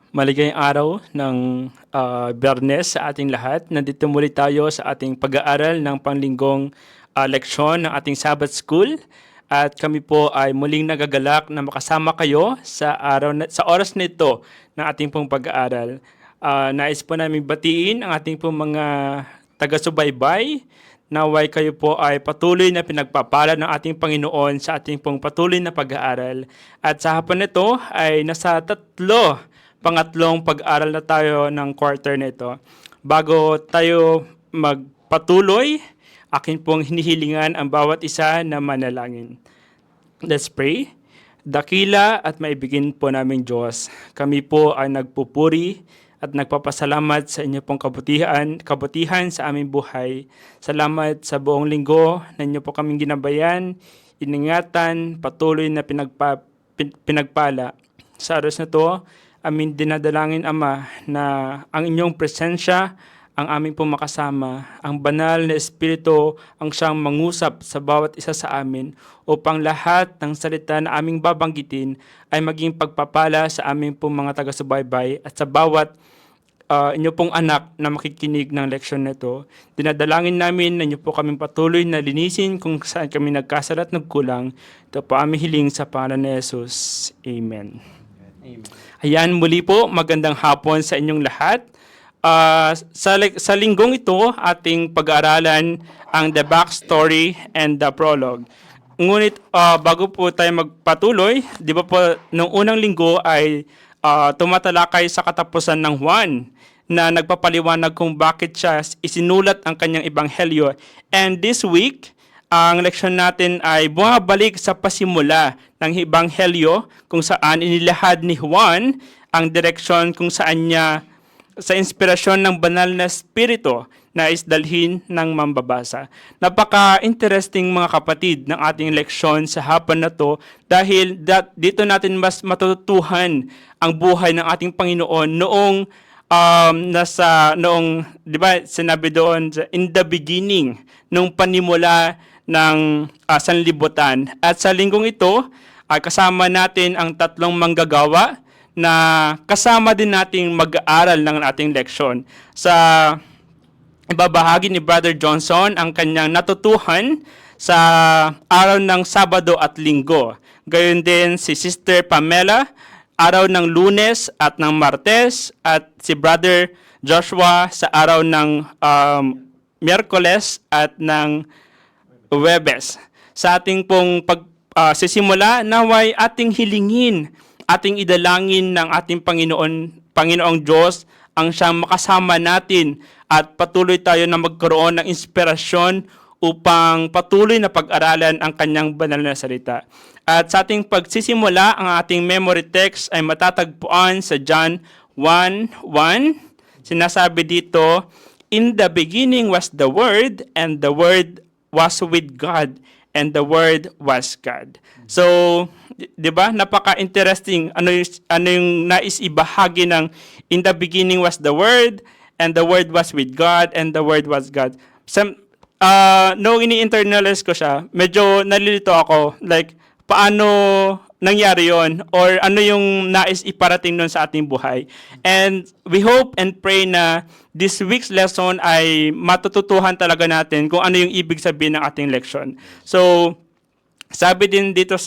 Maligayang araw ng Biyernes sa ating lahat. Nandito muli tayo sa ating pag-aaral ng panglinggong leksyon ng ating Sabbath School. At kami po ay muling nagagalak na makasama kayo sa sa oras na ito ng ating pong pag-aaral. Nais po namin batiin ang ating pong mga taga-subaybay. Naway kayo po ay patuloy na pinagpapala ng ating Panginoon sa ating pong patuloy na pag-aaral. At sa hapon nito ay nasa pangatlong pag-aral na tayo ng quarter nito. Bago tayo magpatuloy, akin pong hinihilingan ang bawat isa na manalangin. Let's pray. Dakila at maibigin po namin Diyos. Kami po ay nagpupuri at nagpapasalamat sa inyo pong kabutihan sa aming buhay. Salamat sa buong linggo na inyo po kaming ginabayan, iningatan, patuloy na pinagpala. Sa oras na to, amin dinadalangin, Ama, na ang inyong presensya ang aming pong makasama, ang banal na Espiritu ang siyang mangusap sa bawat isa sa amin upang lahat ng salita na aming babanggitin ay maging pagpapala sa aming pong mga taga-subaybay at sa bawat inyo pong anak na makikinig ng leksyon na ito. Dinadalangin namin na inyo po kaming patuloy na linisin kung saan kami nagkasala at nagkulang. Ito po aming hiling sa pangalan ni Jesus. Amen. Amen. Ayan, muli po, magandang hapon sa inyong lahat. Sa linggong ito, ating pag-aaralan ang the backstory and the prologue. Ngunit bago po tayo magpatuloy, di ba po, nung unang linggo ay tumatalakay sa katapusan ng Juan na nagpapaliwanag kung bakit siya isinulat ang kanyang ebanghelyo. And this week, ang leksyon natin ay bumabalik sa pasimula ng ebanghelyo kung saan inilahad ni Juan ang direksyon kung saan niya sa inspirasyon ng banal na espiritu na isdalhin ng mambabasa. Napaka-interesting mga kapatid ng ating leksyon sa hapon na to dahil dito natin mas matutuhan ang buhay ng ating Panginoon noong di ba sinabi doon in the beginning nung panimula ng sanlibutan. At sa linggong ito ay kasama natin ang tatlong manggagawa na kasama din nating mag-aaral ng ating leksyon. Sa ibabahagi ni Brother Johnson ang kanyang natutuhan sa araw ng Sabado at Linggo. Gayon din si Sister Pamela, araw ng Lunes at ng Martes, at si Brother Joshua sa araw ng Miyerkules at ng Huwebes. Sa ating pong sisimula, naway ating hilingin, ating idalangin ng ating Panginoong Diyos ang siyang makasama natin at patuloy tayo na magkaroon ng inspirasyon upang patuloy na pag-aralan ang kanyang banal na salita. At sa ating pagsisimula, ang ating memory text ay matatagpuan sa John 1:1. Sinasabi dito, "In the beginning was the Word, and the Word was with God, and the Word was God." So, di ba? Napaka-interesting ano yung nais ibahagi ng in the beginning was the Word, and the Word was with God, and the Word was God. Nung ini-internalize ko siya, medyo nalilito ako. Like, paano nangyari yon or ano yung nais iparating nun sa ating buhay. And we hope and pray na this week's lesson ay matututuhan talaga natin kung ano yung ibig sabihin ng ating leksyon. So, sabi din dito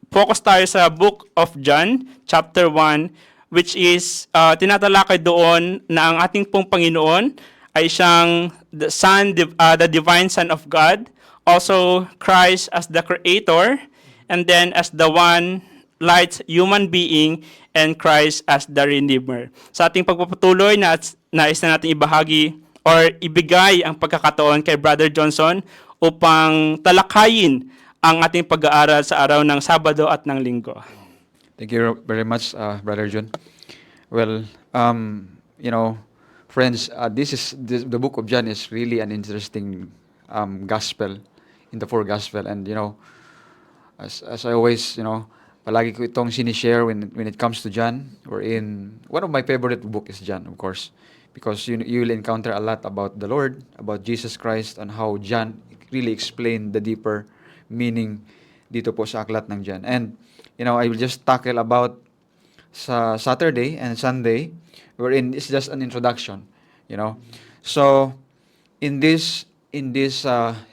focus tayo sa Book of John, chapter 1, which is tinatalakay doon na ang ating pong Panginoon ay siyang the divine Son of God, also Christ as the Creator, and then as the one light human being, and Christ as the Redeemer. Sa ating pagpapatuloy, nais na natin ibahagi or ibigay ang pagkakataon kay Brother Johnson upang talakayin ang ating pag-aaral sa araw ng Sabado at ng Linggo. Thank you very much, Brother John. Well, friends, the book of John is really an interesting gospel in the four gospel, and as I always, palagi ko itong sinishare when it comes to John, one of my favorite book is John, of course, because you will encounter a lot about the Lord, about Jesus Christ, and how John really explained the deeper meaning dito po sa aklat ng John. And, I will just tackle about sa Saturday and Sunday, wherein it's just an introduction, you know. So, in this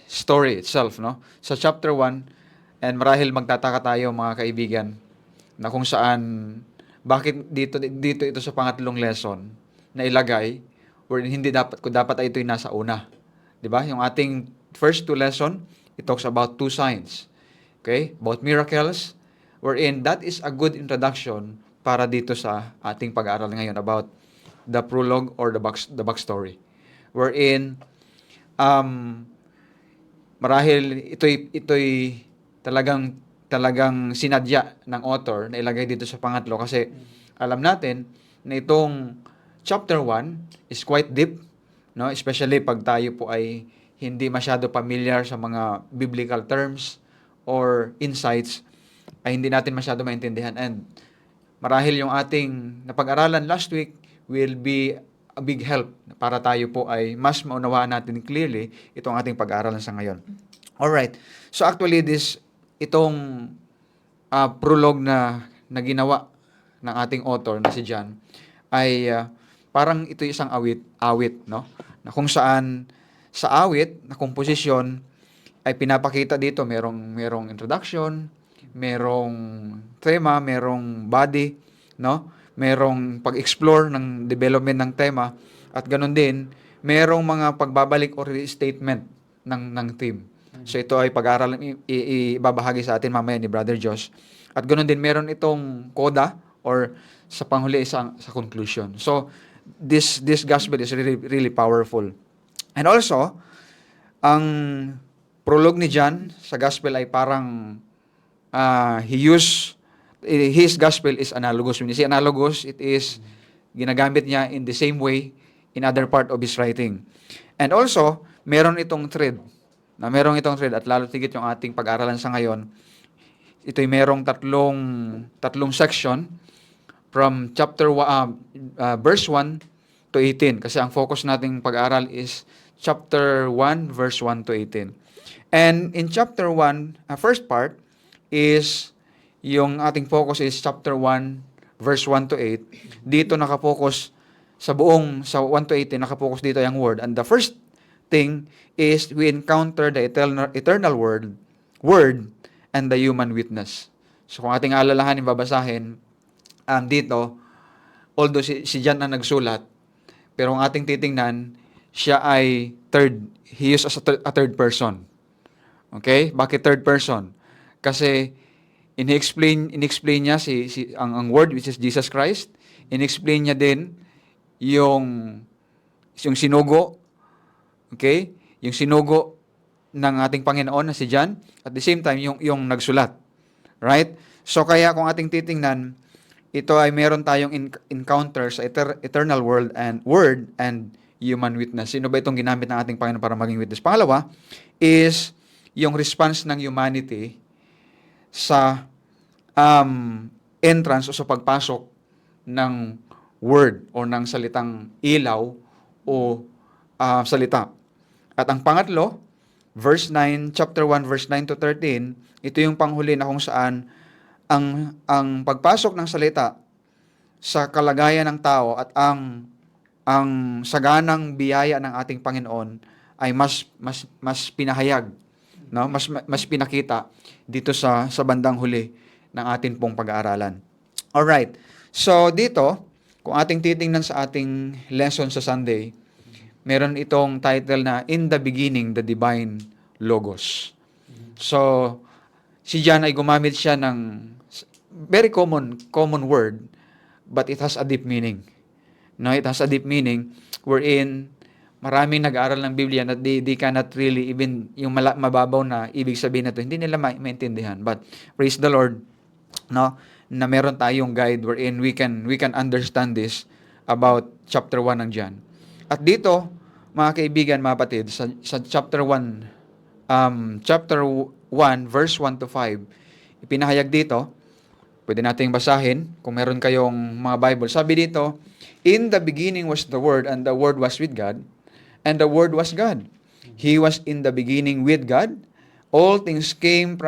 story itself, no, sa chapter 1, and marahil magtataka tayo mga kaibigan, na kung saan, bakit dito ito sa pangatlong lesson na ilagay, wherein hindi dapat, kung dapat ay ito'y nasa una. Di ba? Yung ating first two lesson, it talks about two signs. Okay? About miracles, wherein that is a good introduction para dito sa ating pag-aaral ngayon about the prologue or the backstory. Wherein, marahil ito'y talagang sinadya ng author na ilagay dito sa pangatlo kasi alam natin na itong chapter 1 is quite deep, no? Especially pag tayo po ay hindi masyado familiar sa mga biblical terms or insights, ay hindi natin masyado maintindihan. And marahil yung ating napag-aralan last week will be a big help para tayo po ay mas maunawaan natin clearly itong ating pag-aaralan sa ngayon. Alright. So actually itong prologue na ginawa ng ating author na si John ay parang ito isang awit, no? Na kung saan sa awit na komposisyon ay pinapakita dito merong introduction, merong tema, merong body, no? Merong pag-explore ng development ng tema at ganun din merong mga pagbabalik or restatement ng theme. So ito ay pag-aaral ibabahagi sa atin mamaya ni Brother Josh. At ganoon din meron itong coda or sa panghuli sa conclusion. So this gospel is really really powerful. And also ang prologue ni John sa gospel ay parang his gospel is analogous. When you say analogous, it is ginagamit niya in the same way in other part of his writing. And also meron itong thread at lalo tigit yung ating pag-aralan sa ngayon. Ito'y merong tatlong section from verse 1 to 18 kasi ang focus nating pag-aaral is chapter 1 verse 1 to 18. And in chapter 1, first part is yung ating focus is chapter 1 verse 1 to 8. Dito nakafocus sa 1 to 18 nakafocus dito yung word. And the first thing is we encounter the eternal word and the human witness. So kung ating alalahanin, babasahin, dito, although si John na nagsulat, pero ang ating titingnan, siya ay he is as a third person. Okay? Bakit third person? Kasi in-explain niya ang word which is Jesus Christ, in-explain niya din yung sinugo. Okay? Yung sinugo ng ating Panginoon na si John, at the same time, yung nagsulat. Right? So, kaya kung ating titingnan, ito ay meron tayong encounter sa eternal word and human witness. Sino ba itong ginamit ng ating Panginoon para maging witness? Pangalawa is yung response ng humanity sa entrance o sa pagpasok ng word o ng salitang ilaw o salita. At ang pangatlo, chapter 1, verse 9 to 13, ito yung panghuli na kung saan ang pagpasok ng salita sa kalagayan ng tao at ang saganang biyaya ng ating Panginoon ay mas pinahayag, no? Mas pinakita dito sa bandang huli ng ating pong pag-aaralan. All right. So dito, kung ating titingnan sa ating lesson sa Sunday, meron itong title na In the Beginning, the Divine Logos. So, si John ay gumamit siya ng very common word, but it has a deep meaning. No, it has a deep meaning wherein maraming nag-aaral ng Biblia na they cannot really even yung mababaw na ibig sabihin na ito, hindi nila maintindihan. But praise the Lord, no, na meron tayong guide wherein we can understand this about chapter 1 ng John. At dito, mga kaibigan, mga kapatid, sa chapter 1, verse 1 to 5, ipinahayag dito, pwede nating basahin kung meron kayong mga Bible. Sabi dito, In the beginning was the Word, and the Word was with God, and the Word was God. He was in the beginning with God. All things came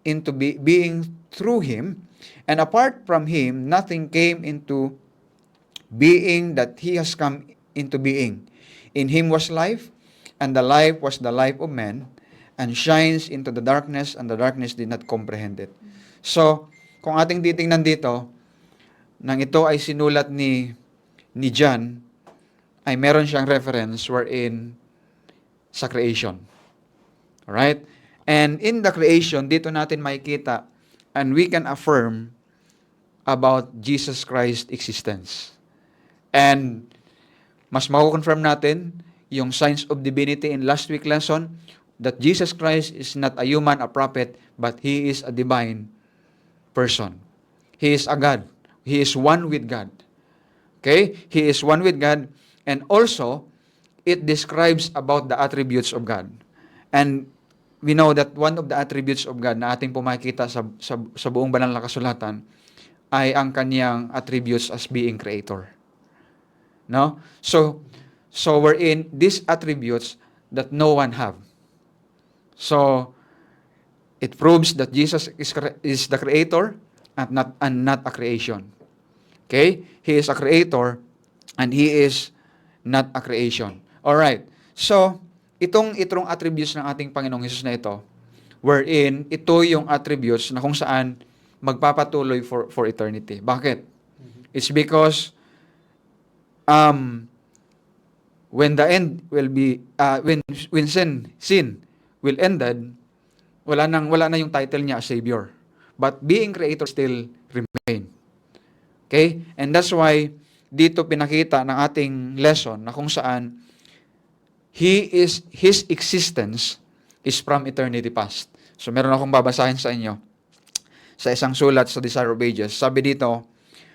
into being through Him, and apart from Him, nothing came into being that He has come into being. In Him was life, and the life was the life of man, and shines into the darkness, and the darkness did not comprehend it. So, kung ating titingnan dito, nang ito ay sinulat ni John, ay meron siyang reference wherein sa creation. Alright? And in the creation, dito natin makikita and we can affirm about Jesus Christ's existence. And mas mako-confirm natin yung signs of divinity in last week lesson that Jesus Christ is not a human, a prophet, but He is a divine person. He is a God. He is one with God. Okay? He is one with God. And also, it describes about the attributes of God. And we know that one of the attributes of God na ating pumakita sa buong banal na kasulatan ay ang kanyang attributes as being creator. No? So we're in these attributes that no one have. So, it proves that Jesus is the creator and not a creation. Okay? He is a creator and He is not a creation. Alright. So, itong attributes ng ating Panginoong Hesus na ito, wherein ito yung attributes na kung saan magpapatuloy for eternity. Bakit? It's because when the end will be when sin will ended, wala na yung title niya as Savior. But being creator still remain. Okay? And that's why dito pinakita ng ating lesson na kung saan His existence is from eternity past. So meron akong babasahin sa inyo sa isang sulat sa Desire of Ages. Sabi dito,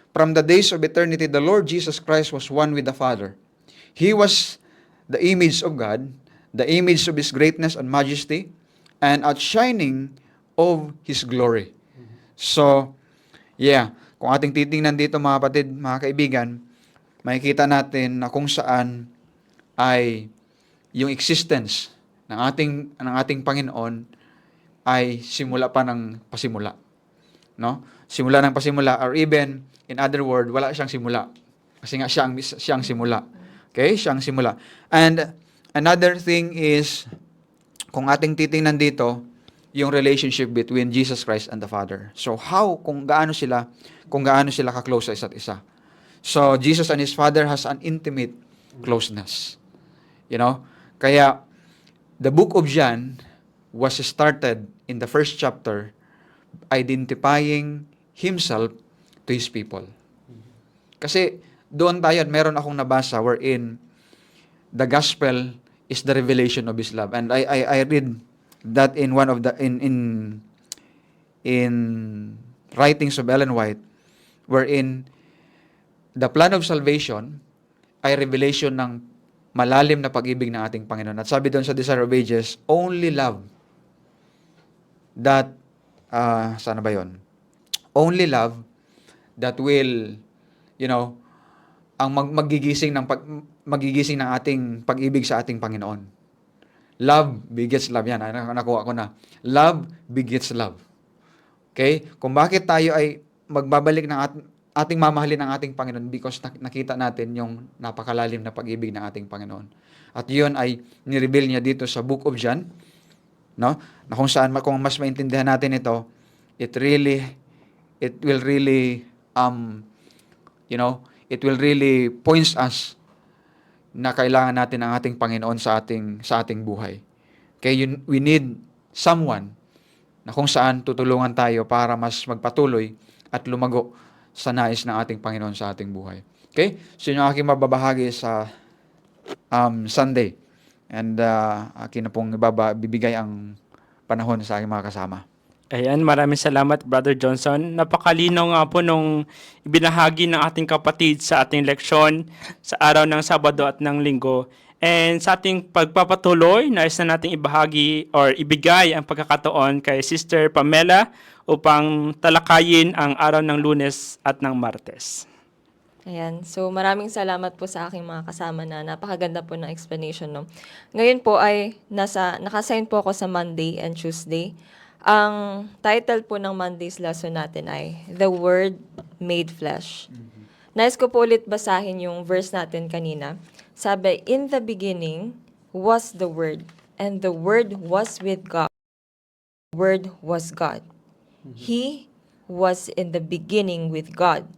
from the days of eternity, the Lord Jesus Christ was one with the Father. He was the image of God, the image of His greatness and majesty, and outshining of His glory. So, yeah, kung ating titingnan dito mga kapatid, mga kaibigan, makikita natin na kung saan ay yung existence ng ating Panginoon ay simula pa ng pasimula. No? Simula ng pasimula, or even in other word, wala siyang simula. Kasi nga siyang simula. Okay? Siyang simula. And another thing is, kung ating titingnan dito, yung relationship between Jesus Christ and the Father. So kung gaano sila ka-close sa isa't isa. So Jesus and His Father has an intimate closeness. You know? Kaya the book of John was started in the first chapter identifying himself to his people. Kasi doon tayo, meron akong nabasa wherein the gospel is the revelation of His love. And I read that in one of the in writings of Ellen White, wherein the plan of salvation ay revelation ng malalim na pag-ibig ng ating Panginoon. At sabi doon sa Desire of Ages, only love that sana ba yun? Only love that will, ang magigising ng ating pag-ibig sa ating Panginoon. Love begets love. Yan, nakuha ko na. Love begets love. Okay? Kung bakit tayo ay magbabalik ng ating mamahalin ng ating Panginoon because nakita natin yung napakalalim na pag-ibig ng ating Panginoon. At yun ay nireveal niya dito sa Book of John, no? Na kung saan, kung mas maintindihan natin ito, it will really points us na kailangan natin ang ating Panginoon sa ating buhay. Okay, we need someone na kung saan tutulungan tayo para mas magpatuloy at lumago sa nais ng ating Panginoon sa ating buhay. Okay? So, yun yung aking mababahagi sa Sunday. And akin na pong bibigay ang panahon sa aking mga kasama. Ayan, maraming salamat, Brother Johnson. Napakalinaw nga po nung ibinahagi ng ating kapatid sa ating leksyon sa araw ng Sabado at ng Linggo. And sa ating pagpapatuloy, nais na nating ibahagi or ibigay ang pagkakataon kay Sister Pamela upang talakayin ang araw ng Lunes at ng Martes. Ayan. So, maraming salamat po sa aking mga kasama na napakaganda po ng explanation, no? Ngayon po ay nakasign po ako sa Monday and Tuesday. Ang title po ng Monday's lesson natin ay The Word Made Flesh. Nais ko po ulit basahin yung verse natin kanina. Sabi, in the beginning was the Word, and the Word was with God. The Word was God. He was in the beginning with God.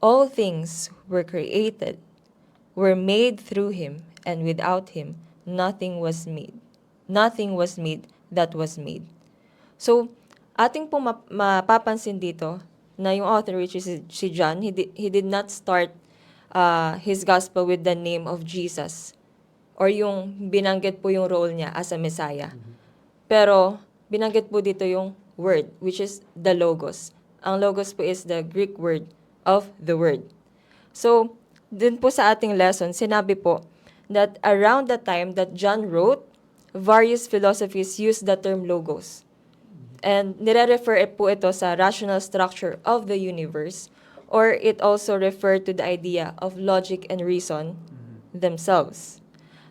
All things were created, were made through him, and without him nothing was made. Nothing was made that was made. So, ating po mapapansin dito na yung author, which is si John, he did not start his gospel with the name of Jesus or yung binanggit po yung role niya as a Messiah. Pero, binanggit po dito yung word, which is the Logos. Ang Logos po is the Greek word of the Word. So, dun po sa ating lesson, sinabi po that around the time that John wrote, various philosophies used the term Logos. And nire-refer po ito sa rational structure of the universe, or it also referred to the idea of logic and reason themselves.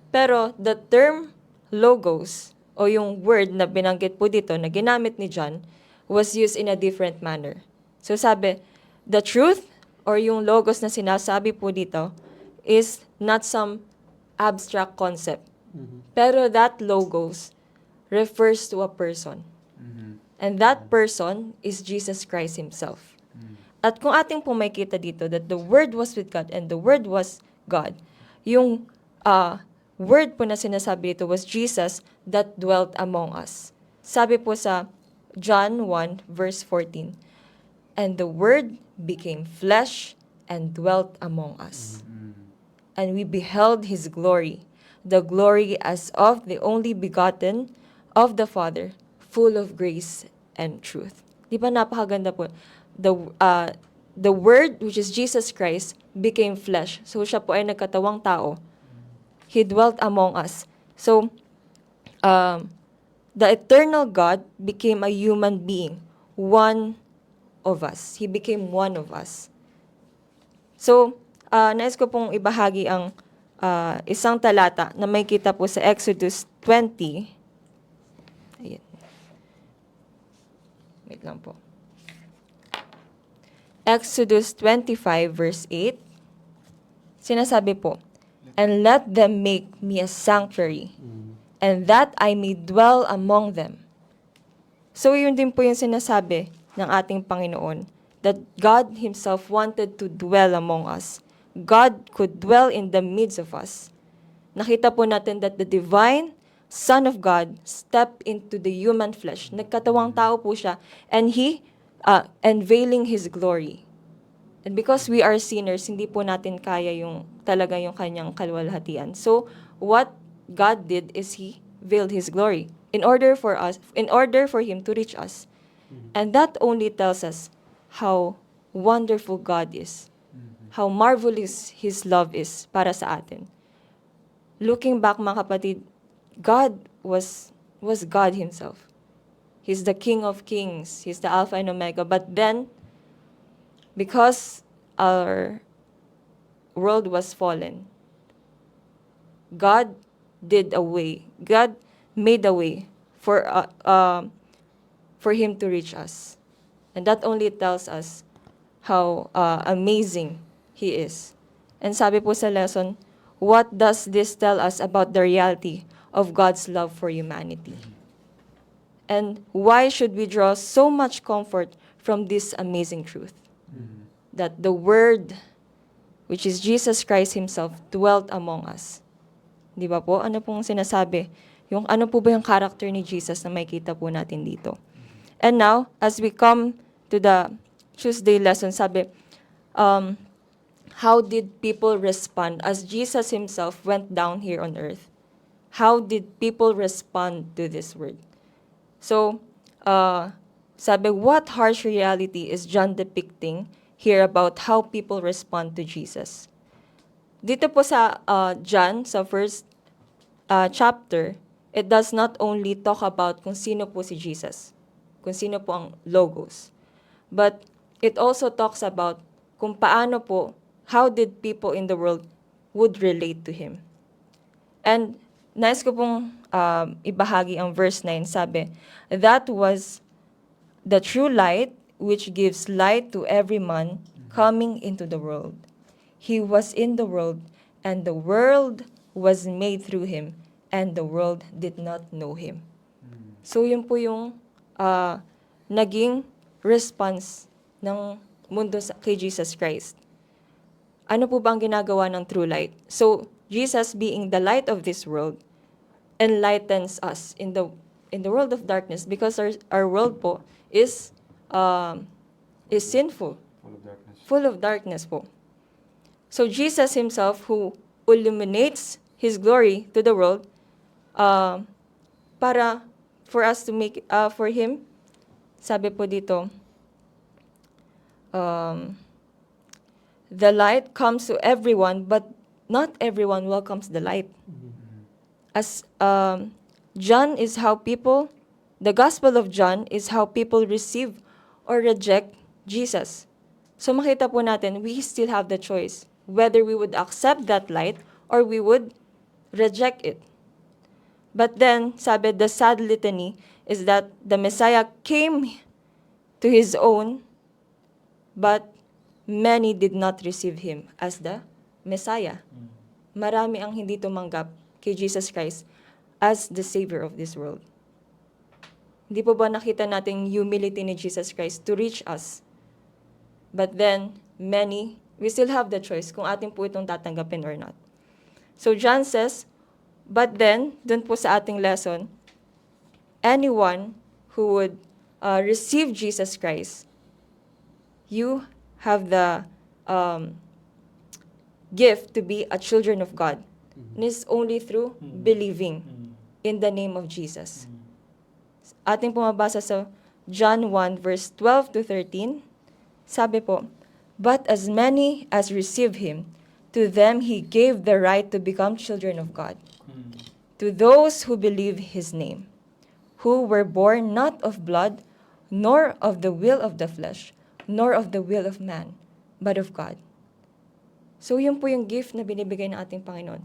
Pero the term logos, o yung word na binanggit po dito na ginamit ni John, was used in a different manner. So sabi, the truth, or yung logos na sinasabi po dito, is not some abstract concept. Pero that logos refers to a person. And that person is Jesus Christ Himself. At kung ating po makita dito that the Word was with God and the Word was God, yung word po na sinasabi dito was Jesus that dwelt among us. Sabi po sa John 1 verse 14, and the Word became flesh and dwelt among us. And we beheld His glory, the glory as of the only begotten of the Father, full of grace and truth. Di ba napakaganda po? The Word, which is Jesus Christ, became flesh. So siya po ay nagkatawang tao. He dwelt among us. So, the eternal God became a human being, one of us. He became one of us. So, nais ko pong ibahagi ang isang talata na may kita po sa Exodus 20. Ayan. Wait lang po. Exodus 25 verse 8. Sinasabi po, and let them make me a sanctuary, and that I may dwell among them. So yun din po yung sinasabi ng ating Panginoon, that God Himself wanted to dwell among us. God could dwell in the midst of us. Nakita po natin that the divine Son of God stepped into the human flesh. Nagkatawang tao po siya, and He unveiling His glory. And because we are sinners, hindi po natin kaya yung talaga yung kanyang kaluwalhatian. So, what God did is He veiled His glory in order for Him to reach us. And that only tells us how wonderful God is, how marvelous His love is para sa atin. Looking back, mga kapatid, God was God Himself. He's the King of Kings. He's the Alpha and Omega. But then, because our world was fallen, God did a way. God made a way for Him to reach us. And that only tells us how amazing He is. And sabi po sa lesson, what does this tell us about the reality of God's love for humanity? And why should we draw so much comfort from this amazing truth? That the Word, which is Jesus Christ Himself, dwelt among us. Di ba po? Ano pong sinasabi? Ano po ba yung character ni Jesus na makikita po natin dito? And now, as we come to the Tuesday lesson, sabi, how did people respond as Jesus Himself went down here on earth? How did people respond to this word? So, sabi, what harsh reality is John depicting here about how people respond to Jesus? Dito po sa John, sa first chapter, it does not only talk about kung sino po si Jesus, kung sino po ang Logos, but it also talks about kung paano po, how did people in the world would relate to him. And nais ko pong ibahagi ang verse 9. Sabi, that was the true light which gives light to every man coming into the world. He was in the world, and the world was made through him, and the world did not know him. So yun po yung naging response ng mundo kay Jesus Christ. Ano po ba ang ginagawa ng true light? So, Jesus being the light of this world enlightens us in the world of darkness, because our world po is sinful, full of darkness po. So Jesus himself, who illuminates his glory to the world, para for us to make for him, sabi po dito, the light comes to everyone, but not everyone welcomes the light. As John is how people, the Gospel of John is how people receive or reject Jesus. So makita po natin, we still have the choice whether we would accept that light or we would reject it. But then, sabi, the sad litany is that the Messiah came to his own, but many did not receive him as the Messiah. Marami ang hindi tumanggap kay Jesus Christ as the Savior of this world. Hindi po ba nakita natin humility ni Jesus Christ to reach us? But then, many, we still have the choice kung atin po itong tatanggapin or not. So John says, but then, dun po sa ating lesson, anyone who would receive Jesus Christ, you have the gift to be a children of God. And it's only through believing in the name of Jesus. Ating pumabasa sa John 1 verse 12 to 13. Sabi po, but as many as receive him, to them he gave the right to become children of God. To those who believe his name, who were born not of blood, nor of the will of the flesh, nor of the will of man, but of God. So yun po yung gift na binibigay ng ating Panginoon.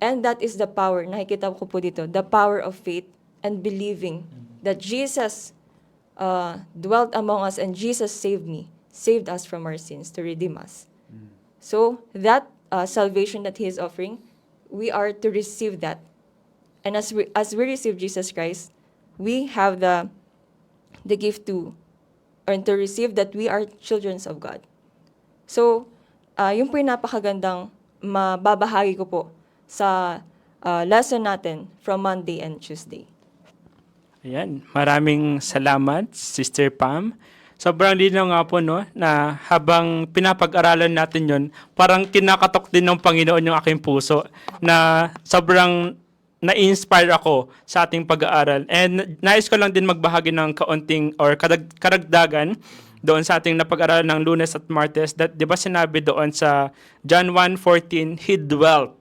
And that is the power, nakikita ko po dito, the power of faith and believing that Jesus dwelt among us and Jesus saved us from our sins to redeem us. So that salvation that he is offering, we are to receive that. And as we receive Jesus Christ, we have the gift to receive that we are children of God. So, yun po yung napakagandang mababahagi ko po sa lesson natin from Monday and Tuesday. Ayan, maraming salamat, Sister Pam. Sobrang linaw nga po, no, na habang pinapag-aralan natin yon, parang kinakatok din ng Panginoon yung aking puso na sobrang na-inspire ako sa ating pag-aaral. And nais ko lang din magbahagi ng kaunting or karagdagan doon sa ating napag-aralan ng Lunes at Martes, that di ba sinabi doon sa John 1:14, he dwelt.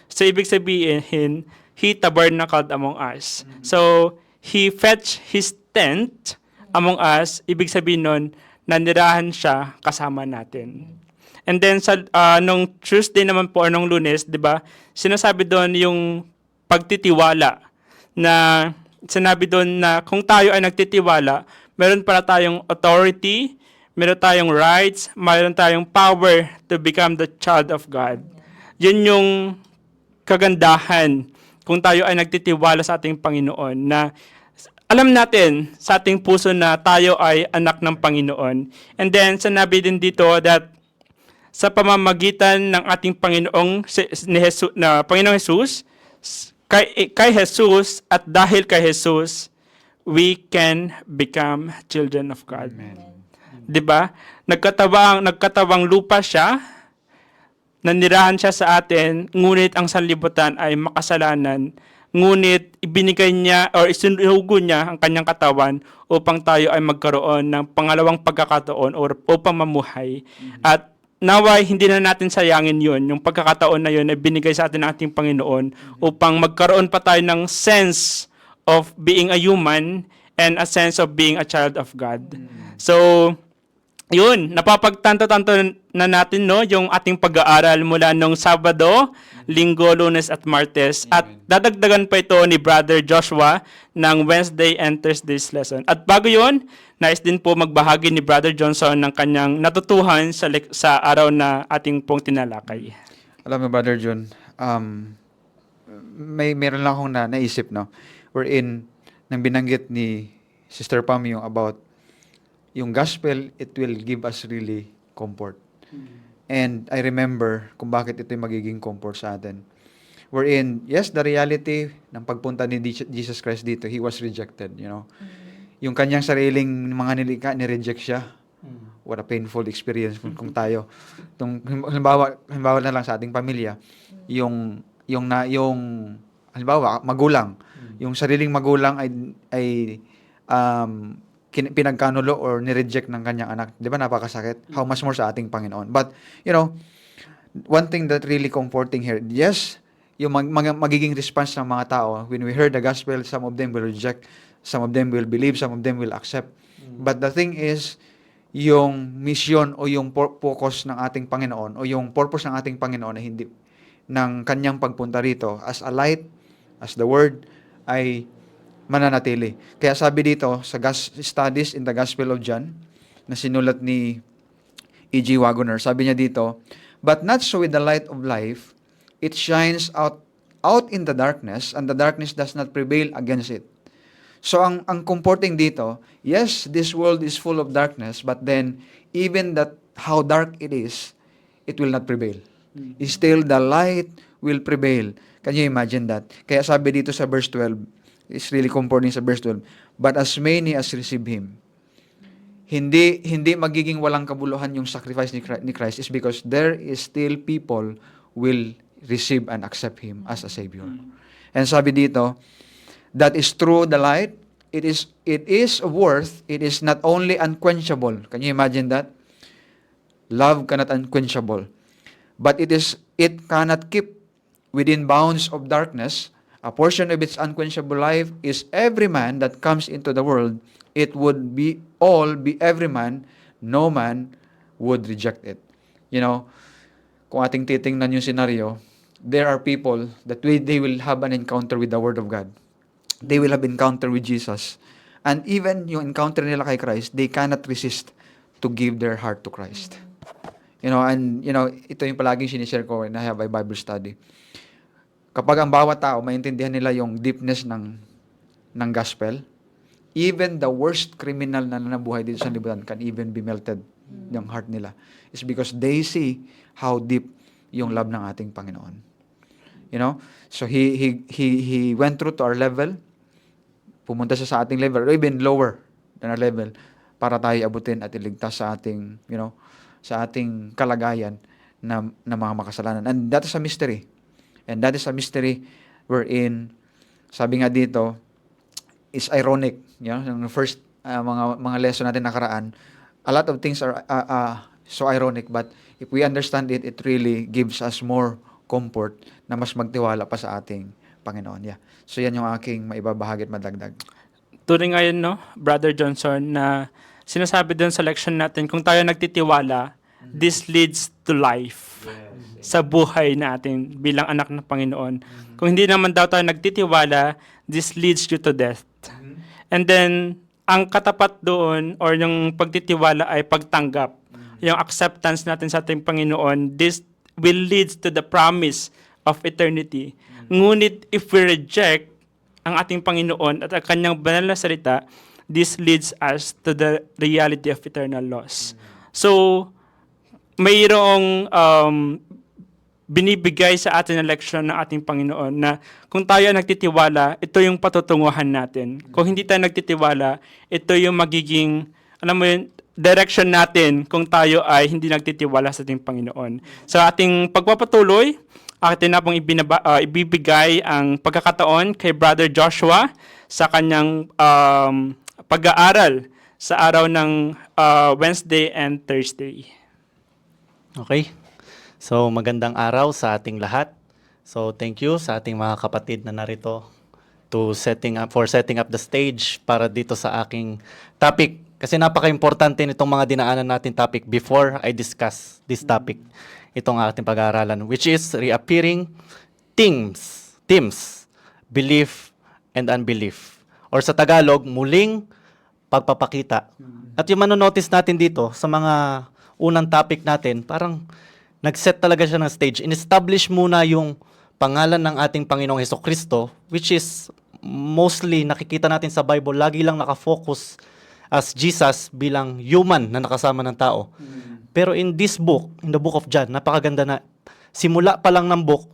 So ibig sabihin, he tabernacled among us. So he fetched his tent among us, ibig sabihin nun, nanirahan siya kasama natin. And then sa nung Tuesday naman po or nung Lunes, 'di ba? Sinasabi doon yung pagtitiwala, na sinabi doon na kung tayo ay nagtitiwala, meron para tayong authority, meron tayong rights, meron tayong power to become the child of God. Yun yung kagandahan kung tayo ay nagtitiwala sa ating Panginoon, na alam natin sa ating puso na tayo ay anak ng Panginoon. And then, sinabi din dito that sa pamamagitan ng ating Panginoong Panginoong Jesus, kay Jesus at dahil kay Jesus, we can become children of God. Amen. 'Di ba? Nagkatawang lupa siya, nanirahan siya sa atin, ngunit ang sanlibutan ay makasalanan. Ngunit ibinigay niya or isinugo niya ang kanyang katawan upang tayo ay magkaroon ng pangalawang pagkakataon or upang mamuhay. At naway hindi na natin sayangin yun, yung pagkakataon na yun ay binigay sa atin ng ating Panginoon upang magkaroon pa tayo ng sense of being a human and a sense of being a child of God. So, yun, napapagtanto-tanto na natin, no, yung ating pag-aaral mula nung Sabado, Linggo, Lunes at Martes. At dadagdagan pa ito ni Brother Joshua ng Wednesday and Thursday's lesson. At bago yun, nais din po magbahagi ni Brother Johnson ng kanyang natutuhan sa araw na ating pong tinalakay. Alam mo, Brother John, meron lang akong naisip, no? Wherein, nang binanggit ni Sister Pam yung about yung gospel, it will give us really comfort. And I remember kung bakit ito yung magiging comfort sa atin. Wherein, yes, the reality ng pagpunta ni Jesus Christ dito, He was rejected, you know. Yung kanyang sariling mga nilikha, nireject siya. What a painful experience kung tayo. Halimbawa na lang sa ating pamilya, yung halimbawa, magulang. Yung sariling magulang ay pinagkanulo or nireject ng kanyang anak. Di ba napakasakit? How much more sa ating Panginoon. But, you know, one thing that really comforting here, yes, yung magiging response ng mga tao, when we heard the gospel, some of them will reject, some of them will believe, some of them will accept. But the thing is, yung mission o yung focus ng ating Panginoon o yung purpose ng ating Panginoon na hindi ng kanyang pagpunta rito as a light, as the word, ay mananatili. Kaya sabi dito sa studies in the Gospel of John na sinulat ni E.G. Wagoner, sabi niya dito, "But not so with the light of life, it shines out in the darkness, and the darkness does not prevail against it." So ang comforting dito, yes, this world is full of darkness, but then even that how dark it is, it will not prevail. Still the light will prevail. Can you imagine that? Kaya sabi dito sa verse 12, it's really comforting sa verse 12. But as many as receive Him. Hindi magiging walang kabuluhan yung sacrifice ni Christ is because there is still people will receive and accept Him as a Savior. And sabi dito, that is true the light. It is of worth. It is not only unquenchable. Can you imagine that? Love cannot unquenchable. But it cannot keep within bounds of darkness. A portion of its unquenchable life is every man that comes into the world. It would be every man, no man would reject it. You know, kung ating titingnan yung scenario, there are people that they will have an encounter with the Word of God. They will have encounter with Jesus. And even yung encounter nila kay Christ, they cannot resist to give their heart to Christ. You know, and you know, ito yung palaging sinishare ko when I have a Bible study. Kapag ang bawat tao maintindihan nila yung deepness ng gospel, even the worst criminal na nabuhay dito sa libutan can even be melted yung heart nila. It's because they see how deep yung love ng ating Panginoon. You know? So he went through to our level, pumunta siya sa ating level, or even lower than our level, para tayo abutin at iligtas sa ating, you know, sa ating kalagayan na mga makasalanan. And that is a mystery. And that is a mystery wherein, sabi nga dito, is ironic. You know, yung first mga lesson natin nakaraan, a lot of things are so ironic, but if we understand it, it really gives us more comfort na mas magtiwala pa sa ating Panginoon. Yeah. So yan yung aking maibabahagi at madagdag. Tunay nga yun, no, Brother Johnson, na sinasabi din sa lection natin, kung tayo nagtitiwala, this leads to life. Sa buhay natin bilang anak ng Panginoon. Kung hindi naman daw tayo nagtitiwala, this leads you to death. And then, ang katapat doon or yung pagtitiwala ay pagtanggap. Yung acceptance natin sa ating Panginoon, this will lead to the promise of eternity. Ngunit if we reject ang ating Panginoon at ang kanyang banal na salita, this leads us to the reality of eternal loss. So, mayroong binibigay sa atin ng leksyon ng ating Panginoon na kung tayo nagtitiwala, ito yung patutunguhan natin. Kung hindi tayo nagtitiwala, ito yung magiging, alam mo yun, direction natin kung tayo ay hindi nagtitiwala sa ating Panginoon. Sa ating pagpapatuloy, atin na pong ibibigay ang pagkakataon kay Brother Joshua sa kanyang pag-aaral sa araw ng Wednesday and Thursday. Okay. So, magandang araw sa ating lahat. So, thank you sa ating mga kapatid na narito for setting up the stage para dito sa aking topic Kasi napaka-importante nitong mga dinaanan natin topic before I discuss this topic. Itong ating pag-aaralan, which is reappearing themes, belief and unbelief. Or sa Tagalog, muling pagpapakita. At yung manonotice natin dito sa mga unang topic natin, parang nag-set talaga siya ng stage. In-establish muna yung pangalan ng ating Panginoong Hesukristo, which is mostly nakikita natin sa Bible, lagi lang nakafocus as Jesus bilang human na nakasama ng tao. Pero in this book, in the book of John, napakaganda na simula pa lang ng book,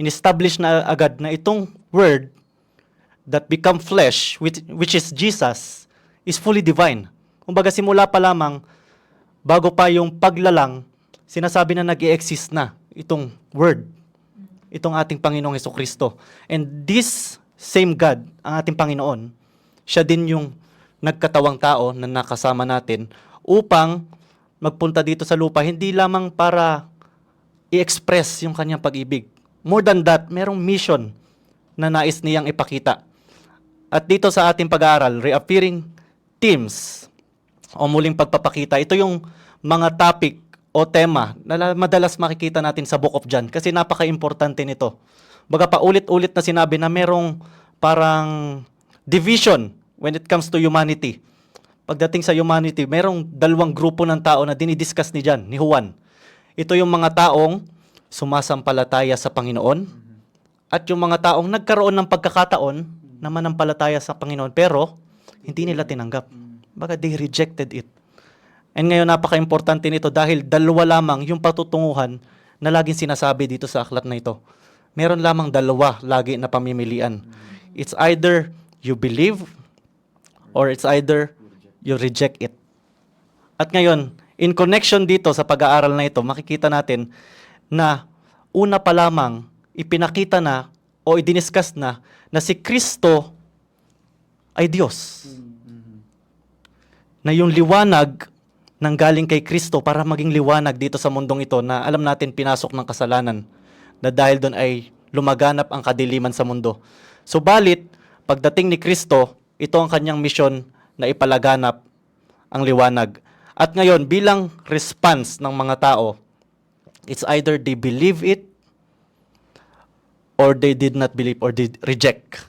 in-establish na agad na itong word that become flesh, which is Jesus, is fully divine. Kumbaga simula pa lamang, bago pa yung paglalang, sinasabi na nag-i-exist na itong word, itong ating Panginoong Hesukristo. And this same God, ang ating Panginoon, siya din yung nagkatawang tao na nakasama natin upang magpunta dito sa lupa, hindi lamang para i-express yung kanyang pag-ibig. More than that, merong mission na nais niyang ipakita. At dito sa ating pag-aaral, reappearing themes o muling pagpapakita, ito yung mga topic o tema na madalas makikita natin sa Book of John kasi napaka-importante nito. Baga pa ulit-ulit na sinabi na merong parang division when it comes to humanity. Pagdating sa humanity, merong dalawang grupo ng tao na dinidiscuss ni John, ni Juan. Ito yung mga taong sumasampalataya sa Panginoon at yung mga taong nagkaroon ng pagkakataon na manampalataya sa Panginoon pero hindi nila tinanggap. Baga they rejected it. And ngayon napaka-importante nito dahil dalawa lamang yung patutunguhan na laging sinasabi dito sa aklat na ito. Meron lamang dalawa lagi na pamimilian. It's either you believe or it's either you reject it. At ngayon, in connection dito sa pag-aaral na ito, makikita natin na una pa lamang ipinakita na o idiniscuss na si Kristo ay Diyos. Na yung liwanag nang galing kay Kristo para maging liwanag dito sa mundong ito na alam natin pinasok ng kasalanan na dahil doon ay lumaganap ang kadiliman sa mundo. Subalit, pagdating ni Kristo, ito ang kanyang misyon na ipalaganap ang liwanag. At ngayon, bilang response ng mga tao, it's either they believe it or they did not believe or they reject.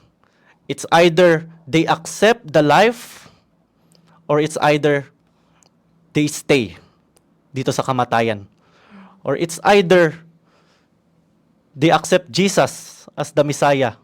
It's either they accept the life or it's either they stay dito sa kamatayan. Or it's either they accept Jesus as the Messiah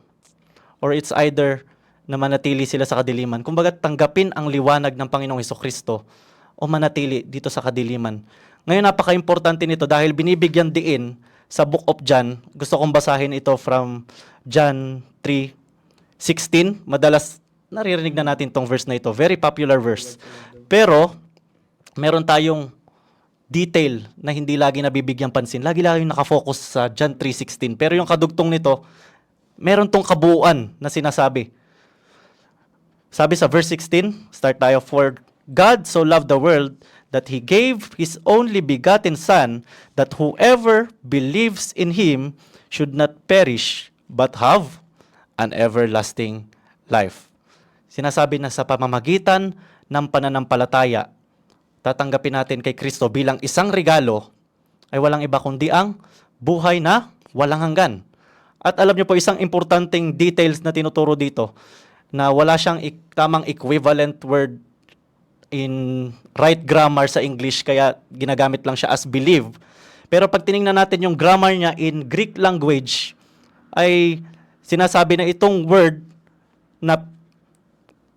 or it's either na manatili sila sa kadiliman. Kumbaga, tanggapin ang liwanag ng Panginoong Hesukristo o manatili dito sa kadiliman. Ngayon, napaka-importante nito dahil binibigyan diin sa Book of John. Gusto kong basahin ito from John 3:16. Madalas naririnig na natin tong verse na ito. Very popular verse. Pero, meron tayong detail na hindi lagi nabibigyan pansin. Lagi-lagi nakafocus sa John 3:16. Pero yung kadugtong nito, meron tong kabuuan na sinasabi. Sabi sa verse 16, start tayo, "For God so loved the world that He gave His only begotten Son, that whoever believes in Him should not perish, but have an everlasting life." Sinasabi na sa pamamagitan ng pananampalataya, tatanggapin natin kay Kristo bilang isang regalo, ay walang iba kundi ang buhay na walang hanggan. At alam niyo po, isang importanteng details na tinuturo dito, na wala siyang tamang equivalent word in right grammar sa English, kaya ginagamit lang siya as believe. Pero pag tiningnan natin yung grammar niya in Greek language, ay sinasabi na itong word na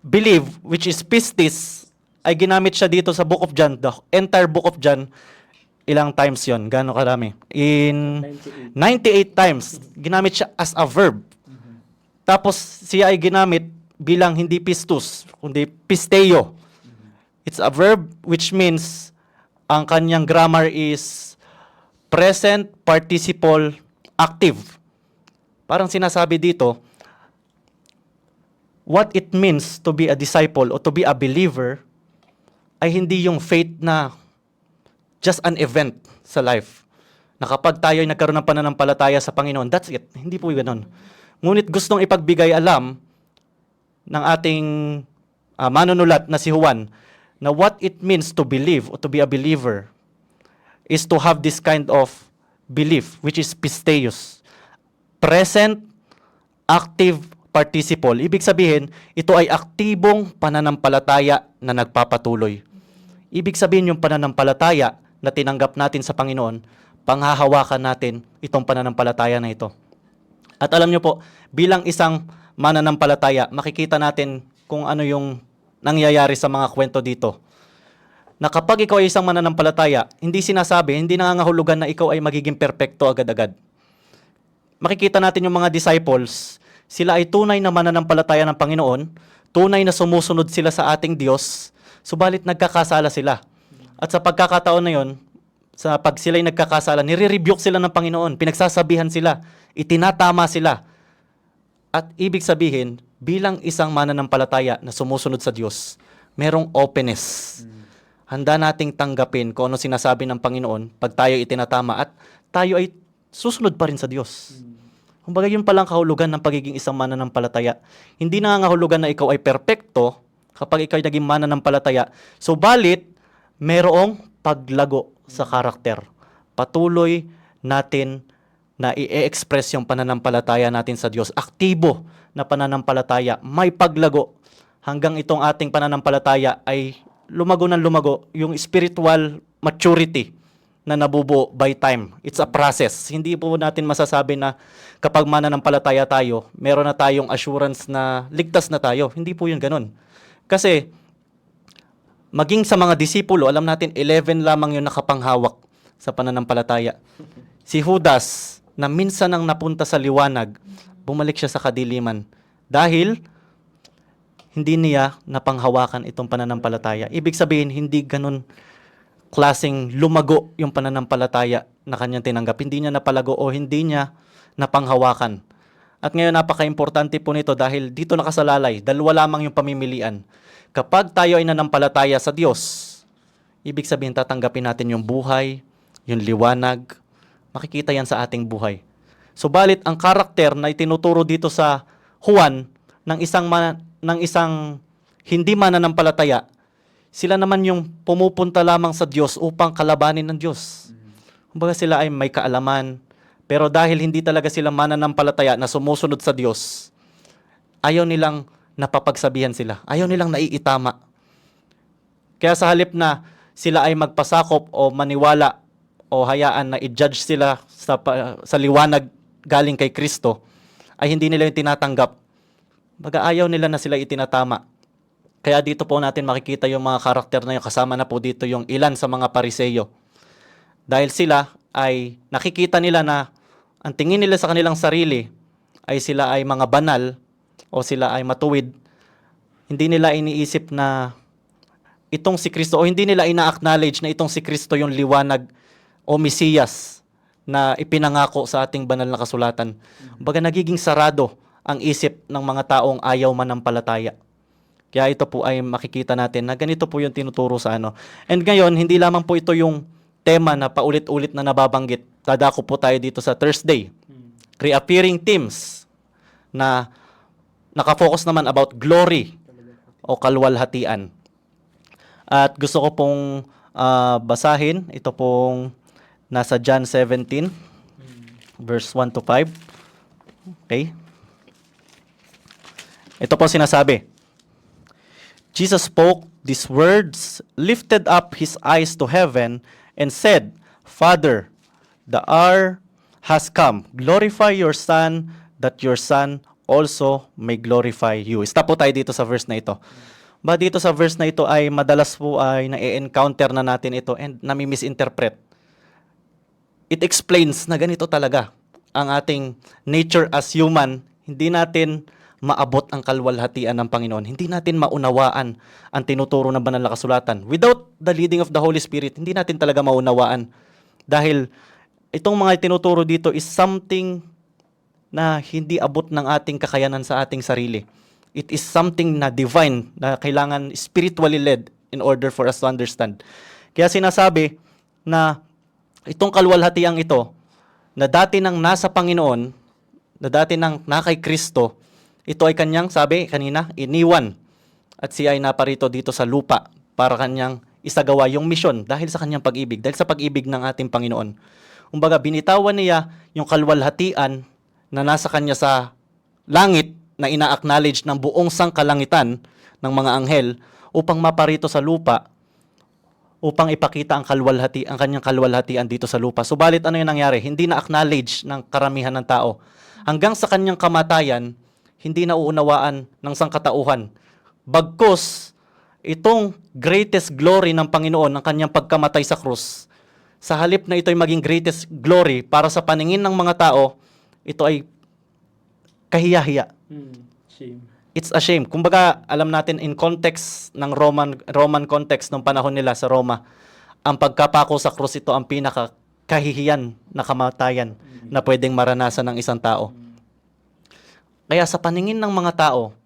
believe, which is pistis, ay ginamit siya dito sa Book of John, the entire Book of John. Ilang times yon? Gaano karami? In 98 times. Ginamit siya as a verb. Tapos siya ay ginamit bilang hindi pistus, kundi pisteo. It's a verb which means ang kanyang grammar is present participle active. Parang sinasabi dito, what it means to be a disciple or to be a believer ay hindi yung faith na just an event sa life. Na kapag tayo ay nagkaroon ng pananampalataya sa Panginoon, that's it. Hindi po ganoon. Ngunit gustong ipagbigay alam ng ating manunulat na si Juan na what it means to believe or to be a believer is to have this kind of belief, which is pisteus. Present, active participle. Ibig sabihin, ito ay aktibong pananampalataya na nagpapatuloy. Ibig sabihin yung pananampalataya na tinanggap natin sa Panginoon, panghahawakan natin itong pananampalataya na ito. At alam nyo po, bilang isang mananampalataya, makikita natin kung ano yung nangyayari sa mga kwento dito. Na kapag ikaw ay isang mananampalataya, hindi sinasabi, hindi nangangahulugan na ikaw ay magiging perpekto agad-agad. Makikita natin yung mga disciples, sila ay tunay na mananampalataya ng Panginoon, tunay na sumusunod sila sa ating Diyos, subalit nagkakasala sila. At sa pagkakataon na yon, sa pag sila'y nagkakasala, nire-rebuke sila ng Panginoon, pinagsasabihan sila, itinatama sila. At ibig sabihin, bilang isang mananampalataya na sumusunod sa Diyos, merong openness. Handa nating tanggapin kung ano sinasabi ng Panginoon pag tayo itinatama at tayo ay susunod pa rin sa Diyos. Kumbaga yun palang kahulugan ng pagiging isang mananampalataya. Hindi nangangahulugan na ikaw ay perpekto kapag ikaw ay naging mananampalataya. Subalit, merong paglago sa karakter. Patuloy natin na i-express yung pananampalataya natin sa Diyos. Aktibo na pananampalataya, may paglago hanggang itong ating pananampalataya ay lumago ng lumago, yung spiritual maturity na nabubuo by time. It's a process. Hindi po natin masasabi na kapag mananampalataya tayo, meron na tayong assurance na ligtas na tayo. Hindi po yun ganun. Kasi, maging sa mga disipulo, alam natin 11 lamang yung nakapanghawak sa pananampalataya. Si Judas, na minsan ang napunta sa liwanag, bumalik siya sa kadiliman. Dahil, hindi niya napanghawakan itong pananampalataya. Ibig sabihin, hindi ganun klaseng lumago yung pananampalataya na kanyang tinanggap. Hindi niya napalago o hindi niya napanghawakan. At ngayon, napaka-importante po nito dahil dito nakasalalay, dalawa lamang yung pamimilian. Kapag tayo ay nanampalataya sa Diyos, ibig sabihin tatanggapin natin yung buhay, yung liwanag, makikita yan sa ating buhay. Subalit, ang karakter na itinuturo dito sa Juan ng isang hindi mananampalataya, sila naman yung pumupunta lamang sa Diyos upang kalabanin ng Diyos. Kumbaga sila ay may kaalaman, pero dahil hindi talaga sila mananampalataya na sumusunod sa Diyos, ayaw nilang napapagsabihan sila. Ayaw nilang naiitama. Kaya sa halip na sila ay magpasakop o maniwala o hayaan na i-judge sila sa liwanag galing kay Kristo, ay hindi nila yung tinatanggap. Baga ayaw nila na sila itinatama. Kaya dito po natin makikita yung mga karakter na yung kasama na po dito yung ilan sa mga pariseyo. Dahil sila ay nakikita nila na ang tingin nila sa kanilang sarili ay sila ay mga banal o sila ay matuwid. Hindi nila iniisip na itong si Kristo o hindi nila ina-acknowledge na itong si Kristo yung liwanag o Mesiyas na ipinangako sa ating banal na kasulatan. Baga nagiging sarado ang isip ng mga taong ayaw manampalataya. Kaya ito po ay makikita natin na ganito po yung tinuturo sa ano. And ngayon, hindi lamang po ito yung tema na paulit-ulit na nababanggit. Dadako po tayo dito sa Thursday. Reappearing themes na nakafocus naman about glory o kalwalhatian. At gusto ko pong basahin. Ito pong nasa John 17, verse 1 to 5. Okay? Ito po sinasabi. Jesus spoke these words, lifted up his eyes to heaven, and said, Father, the hour has come. Glorify your Son, that your Son also may glorify you. Stop po tayo dito sa verse na ito. Ba dito sa verse na ito ay madalas po ay na-encounter na natin ito and nami-misinterpret. It explains na ganito talaga ang ating nature as human. Hindi natin maabot ang kalwalhatian ng Panginoon. Hindi natin maunawaan ang tinuturo ng banal na kasulatan. Without the leading of the Holy Spirit, hindi natin talaga maunawaan. Dahil itong mga tinuturo dito is something na hindi abot ng ating kakayanan sa ating sarili. It is something na divine, na kailangan spiritually led in order for us to understand. Kaya sinasabi na itong kalwalhatiang ito, na dati nang nasa Panginoon, na dati nang nakay Kristo, ito ay kanyang, sabi kanina, iniwan. At siya ay naparito dito sa lupa para kanyang isagawa yung misyon dahil sa kanyang pag-ibig, dahil sa pag-ibig ng ating Panginoon. Kumbaga, binitawan niya yung kalwalhatian na nasa kanya sa langit na ina-acknowledge ng buong sangkalangitan ng mga anghel upang maparito sa lupa upang ipakita ang kanyang kalwalhatian dito sa lupa. Subalit ano yung nangyari? Hindi na acknowledge ng karamihan ng tao. Hanggang sa kanyang kamatayan, hindi na uunawaan ng sangkatauhan. Bagkus, itong greatest glory ng Panginoon, ang kanyang pagkamatay sa krus, sa halip na ito'y maging greatest glory para sa paningin ng mga tao, ito ay kahiya-hiya. Shame. It's a shame. Kumbaga, alam natin in context ng Roman context ng panahon nila sa Roma, ang pagkapako sa krus ito ang pinaka kahihiyan na kamatayan na pwedeng maranasan ng isang tao. Kaya sa paningin ng mga tao,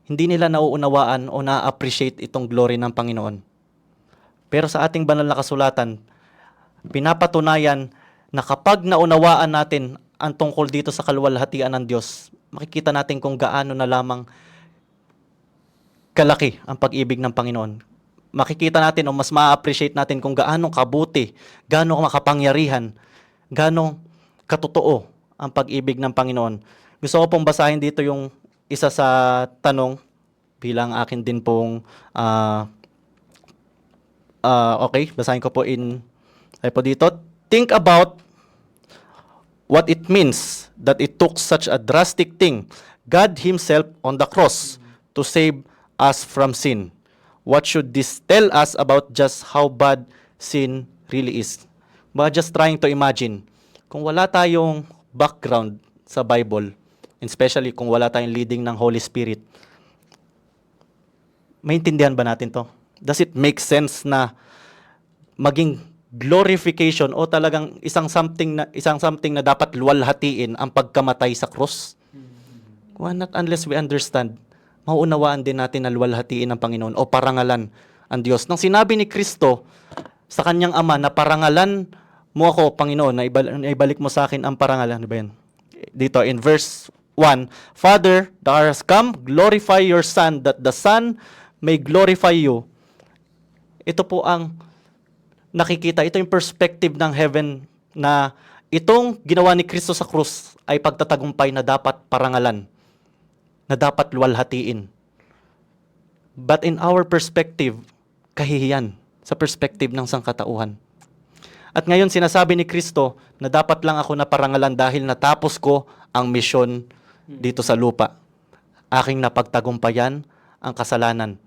hindi nila nauunawaan o na-appreciate itong glory ng Panginoon. Pero sa ating banal na kasulatan, pinapatunayan na kapag naunawaan natin ang tungkol dito sa kalwalhatian ng Diyos, makikita natin kung gaano na lamang kalaki ang pag-ibig ng Panginoon. Makikita natin o mas ma-appreciate natin kung gaano kabuti, gaano makapangyarihan, gaano katotoo ang pag-ibig ng Panginoon. Gusto ko pong basahin dito yung isa sa tanong bilang akin din pong okay, basahin ko po dito. Think about what it means that it took such a drastic thing, God Himself on the cross, to save us from sin. What should this tell us about just how bad sin really is? But just trying to imagine, kung wala tayong background sa Bible, and especially kung wala tayong leading ng Holy Spirit, maintindihan ba natin to? Does it make sense na maging glorification o talagang isang something na dapat luwalhatiin ang pagkamatay sa krus? Why not, unless we understand, mauunawaan din natin na luwalhatiin ng Panginoon o parangalan ang Diyos. Nang sinabi ni Kristo sa kanyang Ama na parangalan mo ako, Panginoon, na ibalik mo sa akin ang parangalan. Ano ba yan? Dito in verse 1, Father, thou hast come, glorify your Son, that the Son may glorify you. Ito po ang nakikita, ito yung perspective ng heaven na itong ginawa ni Kristo sa krus ay pagtatagumpay na dapat parangalan, na dapat luwalhatiin. But in our perspective, kahihiyan sa perspective ng sangkatauhan. At ngayon sinasabi ni Kristo na dapat lang ako na parangalan dahil natapos ko ang misyon dito sa lupa. Aking napagtagumpayan ang kasalanan.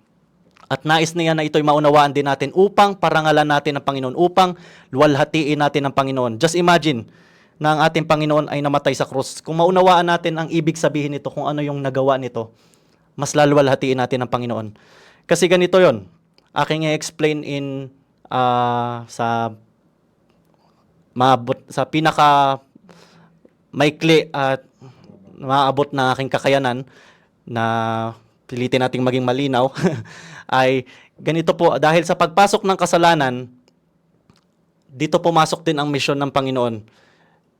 At nais niya na ito'y maunawaan din natin upang parangalan natin ang Panginoon, upang luwalhatiin natin ang Panginoon. Just imagine na ang ating Panginoon ay namatay sa krus. Kung maunawaan natin ang ibig sabihin nito, kung ano yung nagawa nito, mas laluwalhatiin natin ang Panginoon. Kasi ganito yon. Aking i-explain in sa pinaka maikli at maabot na aking kakayanan na pilitin nating maging malinaw ay ganito po, dahil sa pagpasok ng kasalanan, dito pumasok din ang misyon ng Panginoon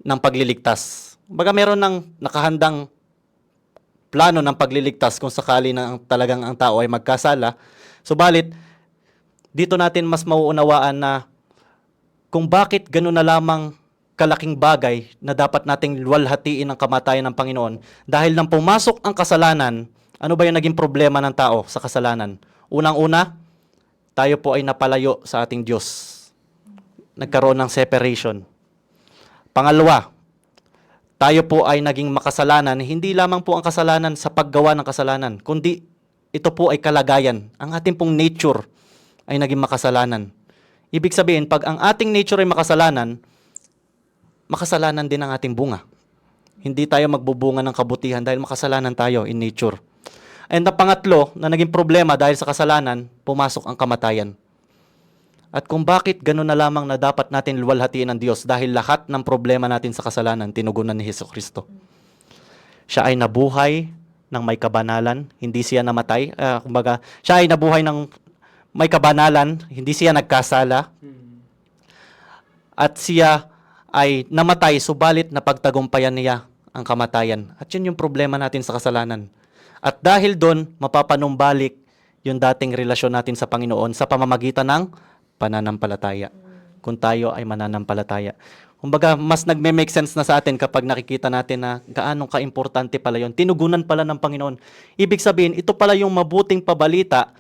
ng pagliligtas. Baga meron ng nakahandang plano ng pagliligtas kung sakali na talagang ang tao ay magkasala. Subalit, dito natin mas mauunawaan na kung bakit gano'n na lamang kalaking bagay na dapat nating luwalhatiin ang kamatayan ng Panginoon. Dahil nang pumasok ang kasalanan, ano ba yung naging problema ng tao sa kasalanan? Unang-una, tayo po ay napalayo sa ating Diyos. Nagkaroon ng separation. Pangalawa, tayo po ay naging makasalanan. Hindi lamang po ang kasalanan sa paggawa ng kasalanan, kundi ito po ay kalagayan. Ang ating pong nature ay naging makasalanan. Ibig sabihin, pag ang ating nature ay makasalanan, makasalanan din ang ating bunga. Hindi tayo magbubunga ng kabutihan dahil makasalanan tayo in nature. And ang pangatlo, na naging problema dahil sa kasalanan, pumasok ang kamatayan. At kung bakit gano'n na lamang na dapat natin luwalhatiin ng Diyos dahil lahat ng problema natin sa kasalanan, tinugunan ni Jesucristo. Siya ay nabuhay ng may kabanalan, hindi siya namatay. Kumbaga, siya ay nabuhay ng may kabanalan, hindi siya nagkasala. At siya ay namatay, subalit napagtagumpayan niya ang kamatayan. At yun yung problema natin sa kasalanan. At dahil doon, mapapanumbalik yung dating relasyon natin sa Panginoon sa pamamagitan ng pananampalataya. Kung tayo ay mananampalataya. Kumbaga, mas nagme-make sense na sa atin kapag nakikita natin na gaano ka-importante pala yun. Tinugunan pala ng Panginoon. Ibig sabihin, ito pala yung mabuting pabalita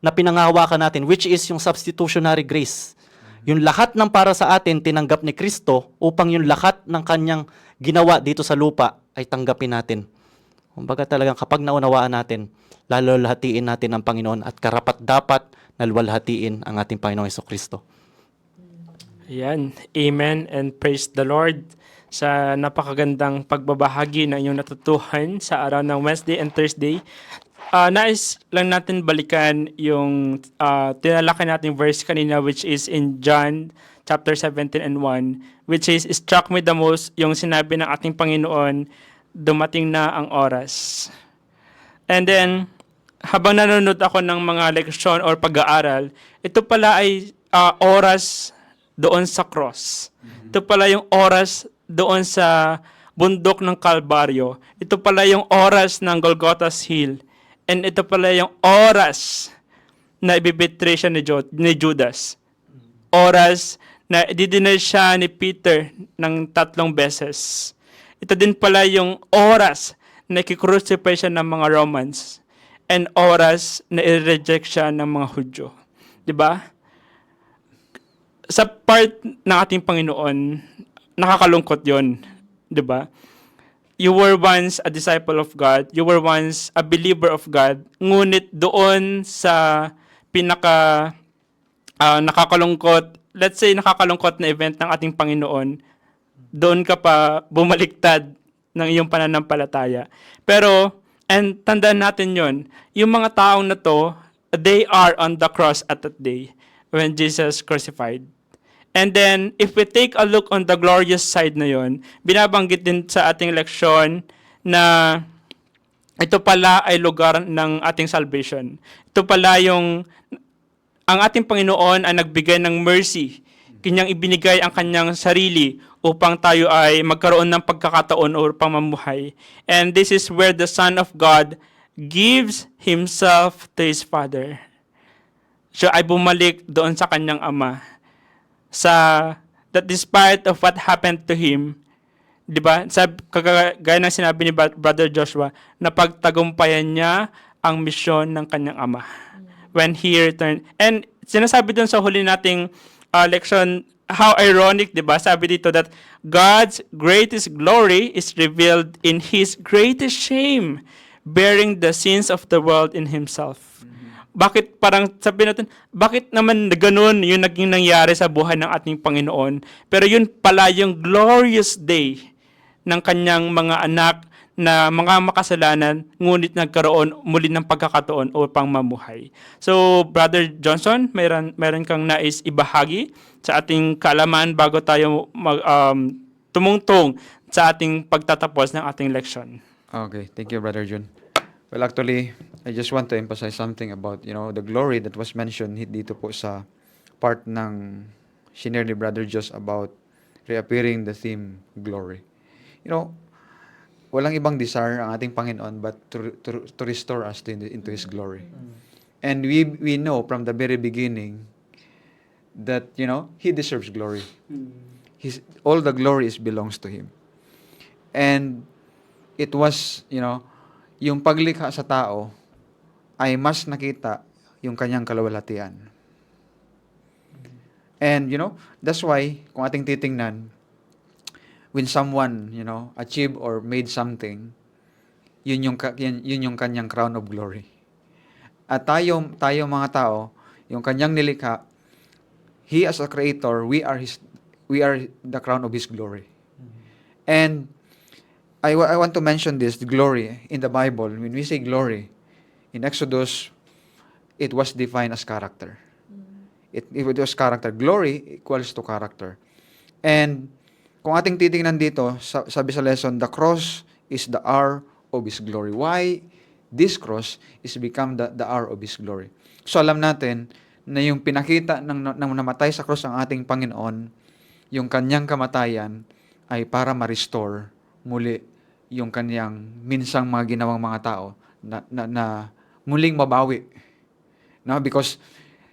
na pinangahawakan natin, which is yung substitutionary grace. Yung lahat ng para sa atin, tinanggap ni Kristo upang yung lahat ng kanyang ginawa dito sa lupa ay tanggapin natin. Kumbaga talagang kapag naunawaan natin, lalulhatiin natin ang Panginoon at karapat-dapat na luwalhatiin ang ating Panginoong Hesukristo. Ayan. Amen and praise the Lord sa napakagandang pagbabahagi na inyong natutuhan sa araw ng Wednesday and Thursday. Nais lang natin balikan yung tinalakay natin verse kanina, which is in John chapter 17 and 1, which is struck me the most yung sinabi ng ating Panginoon, dumating na ang oras. And then, habang nanonood ako ng mga leksyon or pag-aaral, ito pala ay oras doon sa cross. Ito pala yung oras doon sa bundok ng Kalbaryo. Ito pala yung oras ng Golgotha's Hill. And ito pala yung oras na ibibetray siya ni Judas. Oras na i-deny siya ni Peter ng 3 beses. Ito din pala yung oras na ikikrucify siya ng mga Romans. And oras na i-reject siya ng mga Hudyo. Diba? Sa part ng ating Panginoon, nakakalungkot yon, di ba? You were once a disciple of God, you were once a believer of God, ngunit doon sa pinaka nakakalungkot, let's say nakakalungkot na event ng ating Panginoon, doon ka pa bumaliktad ng iyong pananampalataya. Pero, and tandaan natin yon, yung mga taong na to, they are on the cross at that day when Jesus crucified. And then, if we take a look on the glorious side na yon, binabanggit din sa ating leksyon na ito pala ay lugar ng ating salvation. Ito pala yung, ang ating Panginoon ay nagbigay ng mercy. Kanyang ibinigay ang kanyang sarili upang tayo ay magkaroon ng pagkakataon o pamamuhay. And this is where the Son of God gives Himself to His Father. Siya ay bumalik doon sa kanyang Ama. That despite of what happened to him, di ba? Gaya ng sinabi ni Brother Joshua, na pagtagumpayan niya ang misyon ng kanyang ama. When he returned. And sinasabi dun sa huli nating leksyon, how ironic, di ba? Sabi dito that God's greatest glory is revealed in His greatest shame, bearing the sins of the world in Himself. Bakit parang sabi natin, bakit naman ganun yung naging nangyari sa buhay ng ating Panginoon? Pero yun pala yung glorious day ng kanyang mga anak na mga makasalanan, ngunit nagkaroon muli ng pagkakataon upang mamuhay. So, Brother Johnson, meron kang nais ibahagi sa ating kaalaman bago tayo tumungtong sa ating pagtatapos ng ating leksyon. Okay, thank you, Brother Jun. Well, actually, I just want to emphasize something about, the glory that was mentioned dito po sa part ng shinare ni Brother Jos about reappearing the theme, glory. Walang ibang desire ang ating Panginoon but to restore us into His glory. And we know from the very beginning that, He deserves glory. All the glory belongs to Him. And it was, yung paglikha sa tao ay mas nakita yung kanyang kaluwalhatian. And, that's why, kung ating titingnan, when someone, achieve or made something, yun yung kanyang crown of glory. At tayo mga tao, yung kanyang nilikha, He as a creator, we are the crown of His glory. And I want to mention this, the glory in the Bible. When we say glory, in Exodus, it was defined as character. It was character. Glory equals to character. And kung ating titingnan dito, sabi sa lesson, the cross is the hour of His glory. Why this cross is become the hour of His glory? So alam natin na yung pinakita ng namatay sa cross ang ating Panginoon, yung kanyang kamatayan ay para ma-restore muli yung kanyang minsang mga ginawang mga tao na muling mabawi No, because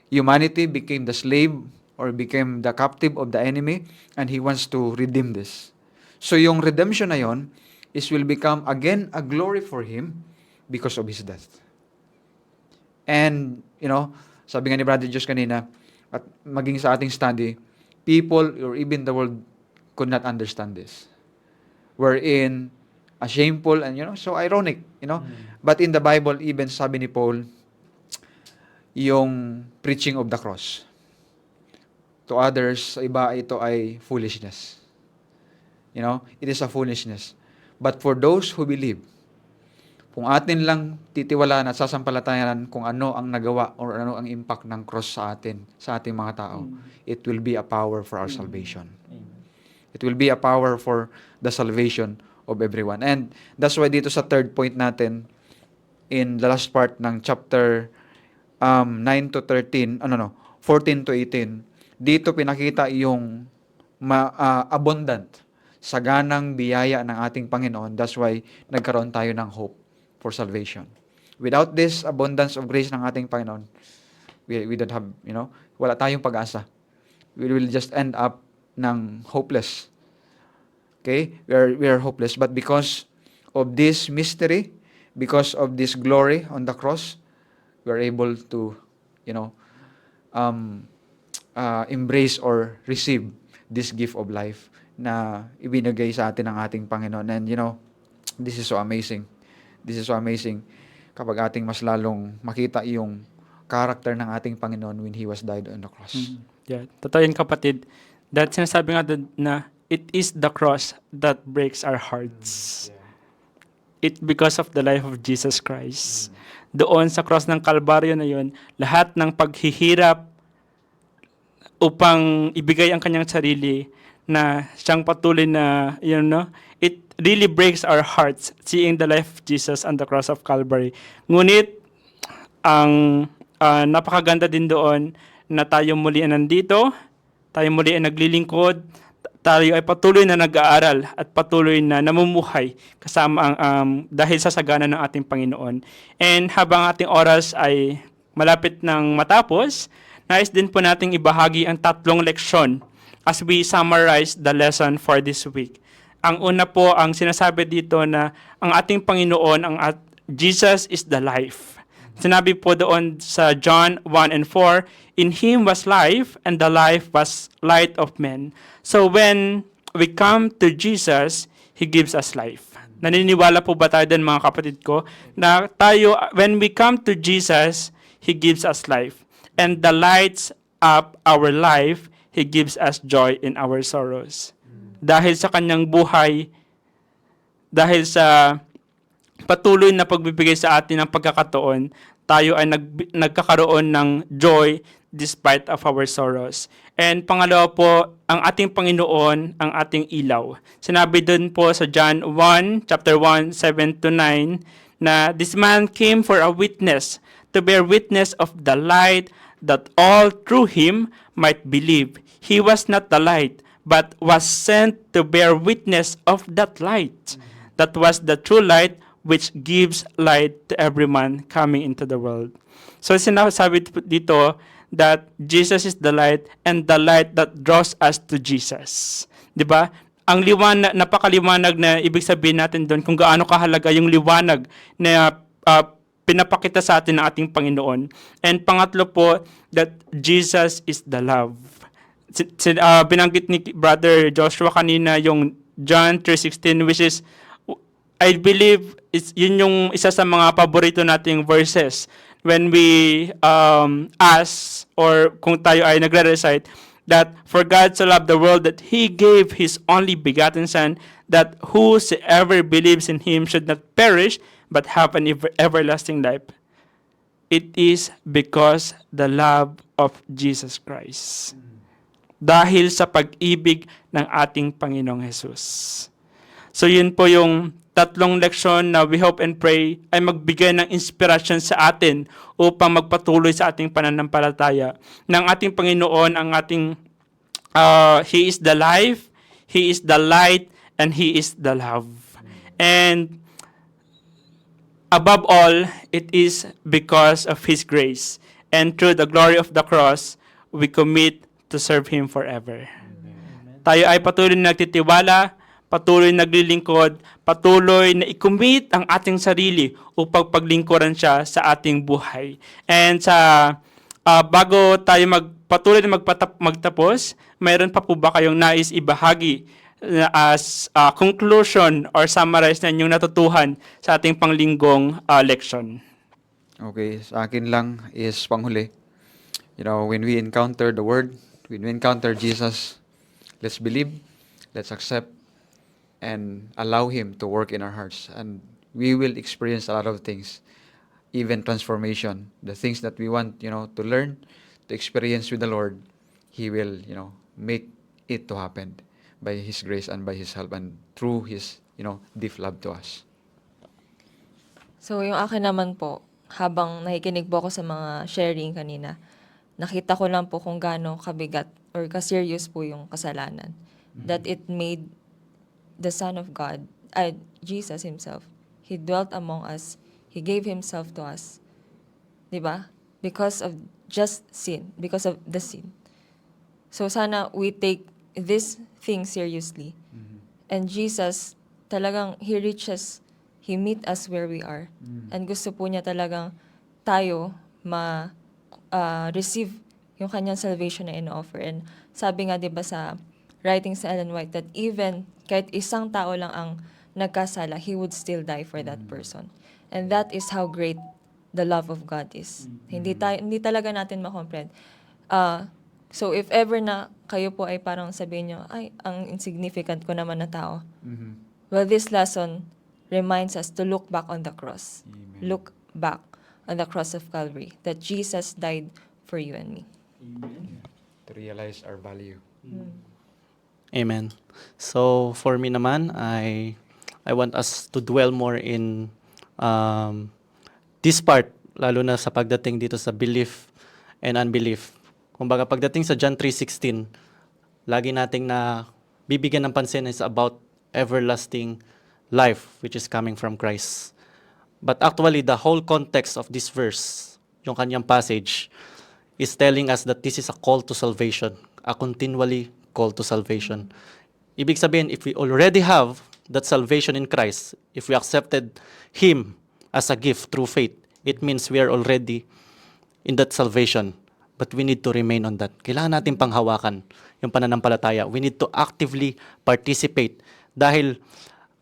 humanity became the slave or became the captive of the enemy, and He wants to redeem this. So yung redemption na yon will become again a glory for Him because of His death. And, sabi nga ni Brother Josh kanina, at maging sa ating study, people or even the world could not understand this. Wherein, a shameful and, so ironic, But in the Bible, even sabi ni Paul, yung preaching of the cross. To others, sa iba, ito ay foolishness. It is a foolishness. But for those who believe, kung atin lang titiwalaan at sasampalatayanan kung ano ang nagawa or ano ang impact ng cross sa atin, sa ating mga tao, it will be a power for our salvation. It will be a power for the salvation of everyone. And that's why dito sa third point natin, in the last part ng chapter 9 to 13, 14 to 18, dito pinakita yung abundant, saganang biyaya ng ating Panginoon. That's why nagkaroon tayo ng hope for salvation. Without this abundance of grace ng ating Panginoon, we don't have, wala tayong pag-asa. We will just end up ng hopeless. Okay? We are hopeless. But because of this mystery, because of this glory on the cross, we are able to, embrace or receive this gift of life na ibinigay sa atin ng ating Panginoon. And, this is so amazing. This is so amazing kapag ating mas lalong makita yung character ng ating Panginoon when He was died on the cross. Yeah, totoo yun, kapatid. That sinasabi nga doon na it is the cross that breaks our hearts. It because of the life of Jesus Christ. Doon sa cross ng Kalbaryo na yun, lahat ng paghihirap upang ibigay ang kanyang sarili na siyang patuloy na, it really breaks our hearts seeing the life of Jesus on the cross of Calvary. Ngunit, ang napakaganda din doon na tayo muli ay nandito, tayo muli ay naglilingkod, tayo ay patuloy na nag-aaral at patuloy na namumuhay kasama dahil sa sagana ng ating Panginoon. And habang ating oras ay malapit ng matapos, nais din po nating ibahagi ang 3 leksyon as we summarize the lesson for this week. Ang una po, ang sinasabi dito na ang ating Panginoon, Jesus is the life. Sinabi po doon sa John 1 and 4, in Him was life, and the life was light of men. So when we come to Jesus, He gives us life. Naniniwala po ba tayo din, mga kapatid ko, na tayo, when we come to Jesus, He gives us life. And the lights up our life, He gives us joy in our sorrows. Dahil sa kanyang buhay, dahil sa patuloy na pagbibigay sa atin ng pagkakataon, tayo ay nagkakaroon ng joy despite of our sorrows. And pangalawa po, ang ating Panginoon, ang ating ilaw. Sinabi dun po sa John 1, chapter 1, 7 to 9, na this man came for a witness, to bear witness of the light, that all through him might believe. He was not the light, but was sent to bear witness of that light. That was the true light which gives light to every man coming into the world. So sinasabi dito that Jesus is the light and the light that draws us to Jesus. 'Di ba? Ang liwanag, napakaliwanag na ibig sabihin natin doon kung gaano kahalaga yung liwanag na pinapakita sa atin ng ating Panginoon. And pangatlo po, that Jesus is the love. Binanggit ni Brother Joshua kanina yung John 3:16, which is, I believe, yun yung isa sa mga paborito nating verses when we ask or kung tayo ay nagre-recite that for God so loved the world that He gave His only begotten Son, that whosoever believes in Him should not perish but have an everlasting life. It is because the love of Jesus Christ. Dahil sa pag-ibig ng ating Panginoong Jesus. So yun po yung 3 leksyon na we hope and pray ay magbigay ng inspirasyon sa atin upang magpatuloy sa ating pananampalataya. Ng ating Panginoon, ang ating He is the life, He is the light, and He is the love. And above all, it is because of His grace. and through the glory of the cross, we commit to serve Him forever. Tayo ay patuloy na nagtitiwala, patuloy na naglilingkod, patuloy na i-commit ang ating sarili upang paglingkuran siya sa ating buhay. And bago tayo patuloy na magtapos, mayroon pa po ba kayong nais ibahagi as conclusion or summarize na inyong natutuhan sa ating panglinggong leksyon? Okay, sa akin lang is panghuli. When we encounter the Word, when we encounter Jesus, let's believe, let's accept, and allow Him to work in our hearts. And we will experience a lot of things, even transformation. The things that we want, to learn, to experience with the Lord, He will, make it to happen by His grace and by His help and through His, deep love to us. So, yung akin naman po, habang nakikinig po ako sa mga sharing kanina, nakita ko lang po kung gaano kabigat or ka-serious po yung kasalanan. That it made the Son of God, Jesus Himself, He dwelt among us, He gave Himself to us. Diba? Because of just sin, because of the sin. So sana we take this thing seriously. And Jesus, talagang He reaches, He meet us where we are. And gusto po niya talagang tayo receive yung kanyang salvation na in-offer. And sabi nga 'di ba sa writing sa Ellen White that even kahit isang tao lang ang nagkasala, He would still die for that person. And that is how great the love of God is. Hindi talaga natin makomprehend. So if ever na kayo po ay parang sabihin nyo, ay, ang insignificant ko naman na tao. Well, this lesson reminds us to look back on the cross. Amen. Look back on the cross of Calvary, that Jesus died for you and me. To realize our value. Amen. So for me naman, I want us to dwell more in this part, lalo na sa pagdating dito sa belief and unbelief. Kumbaga pagdating sa John 3:16, lagi nating na bibigyan ng pansin is about everlasting life which is coming from Christ. But actually the whole context of this verse, yung kanyang passage, is telling us that this is a call to salvation, a continually call to salvation. Ibig sabihin, if we already have that salvation in Christ, if we accepted Him as a gift through faith, it means we are already in that salvation. But we need to remain on that. Kailangan natin panghawakan yung pananampalataya. We need to actively participate. Dahil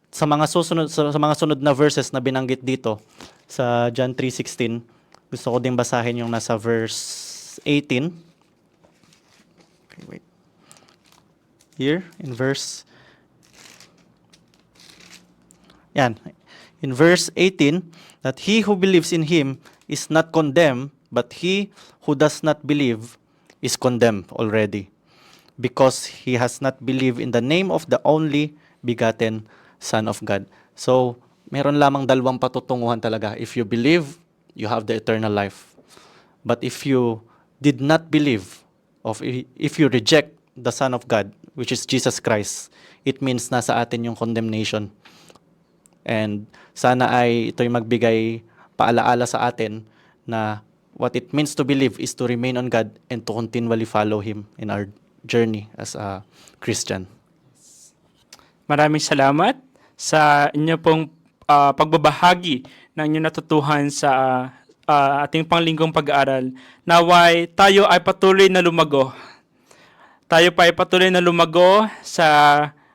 sa mga sunod na verses na binanggit dito sa John 3:16, gusto ko din basahin yung nasa verse 18. Okay, wait. Here in verse in verse 18, that he who believes in Him is not condemned, but he who does not believe is condemned already, because he has not believed in the name of the only begotten Son of God. So, meron lamang dalawang patutunguhan talaga. If you believe, you have the eternal life. But if you did not believe, if you reject the Son of God, which is Jesus Christ, it means nasa atin yung condemnation. And sana ay ito'y magbigay paalaala sa atin na what it means to believe is to remain on God and to continually follow Him in our journey as a Christian. Maraming salamat sa inyo pong pagbabahagi ng inyong natutuhan sa ating panglinggong pag-aaral. Naway tayo ay patuloy na lumago. Tayo pa ay patuloy na lumago sa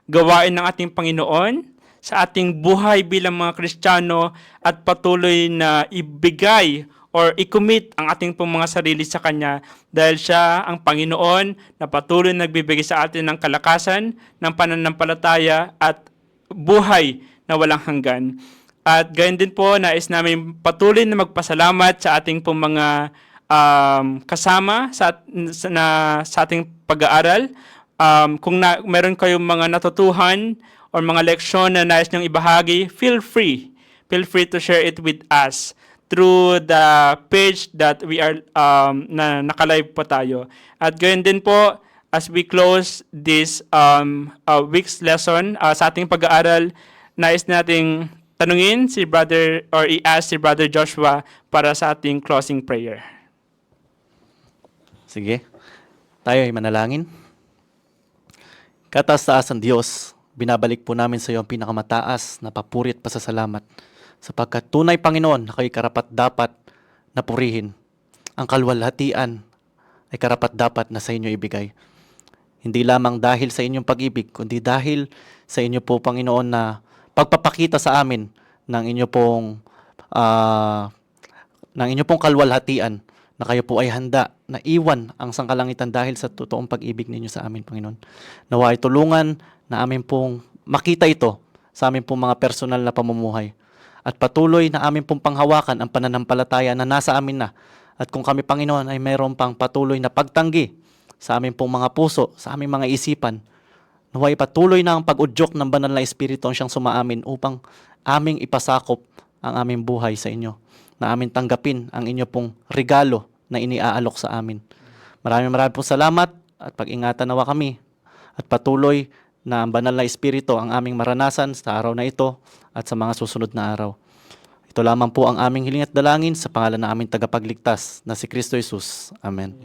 gawain ng ating Panginoon, sa ating buhay bilang mga Kristiyano, at patuloy na ibigay or i-commit ang ating pong mga sarili sa Kanya, dahil Siya ang Panginoon na patuloy nagbibigay sa atin ng kalakasan, ng pananampalataya at buhay na walang hanggan. At gayon din po, nais namin patuloy na magpasalamat sa ating pong mga kasama sa ating pag-aaral. Kung meron kayong mga natutuhan or mga leksyon na nais niyong ibahagi, feel free to share it with us through the page that we are na naka-live po tayo. At gayon din po, as we close this week's lesson sa ating pag-aaral, nais nating tanungin si brother or i-ask si Brother Joshua para sa ating closing prayer. Sige. Tayo ay manalangin. Kataas-taasan Diyos, binabalik po namin sa iyo ang pinakamataas na papuri at pasasalamat sapagkat tunay Panginoon na kayo'y karapat-dapat na purihin. Ang kalwalhatian ay karapat-dapat na sa inyo ibigay. Hindi lamang dahil sa inyong pag-ibig, kundi dahil sa inyo po, Panginoon, na pagpapakita sa amin ng inyo pong kalwalhatian na kayo po ay handa na iwan ang sangkalangitan dahil sa totoong pag-ibig ninyo sa amin, Panginoon. Nawa ay tulungan na amin pong makita ito sa amin pong mga personal na pamumuhay. At patuloy na amin pong panghawakan ang pananampalataya na nasa amin na. At kung kami, Panginoon, ay mayroon pang patuloy na pagtanggi sa amin pong mga puso, sa aming mga isipan, naway patuloy na ang pag-udyok ng banal na Espiritu ang siyang sumaamin upang aming ipasakop ang aming buhay sa inyo, na amin tanggapin ang inyo pong regalo na iniaalok sa amin. Maraming pong salamat at pag-ingatan nawa kami at patuloy na ang banal na Espiritu ang aming maranasan sa araw na ito at sa mga susunod na araw. Ito lamang po ang aming hiling at dalangin sa pangalan ng aming tagapagligtas na si Kristo Jesus. Amen.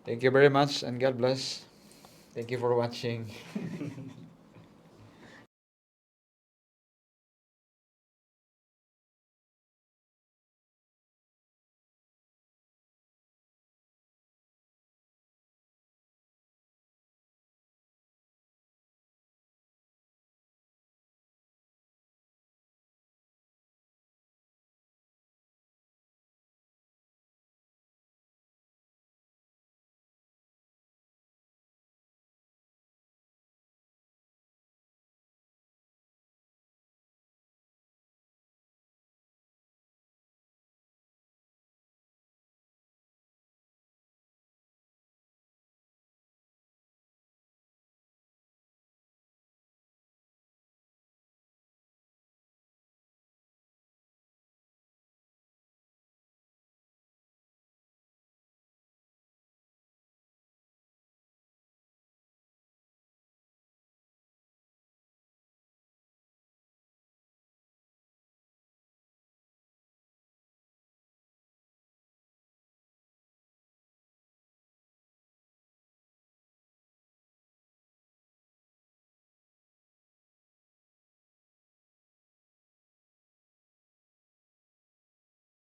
Thank you very much and God bless. Thank you for watching.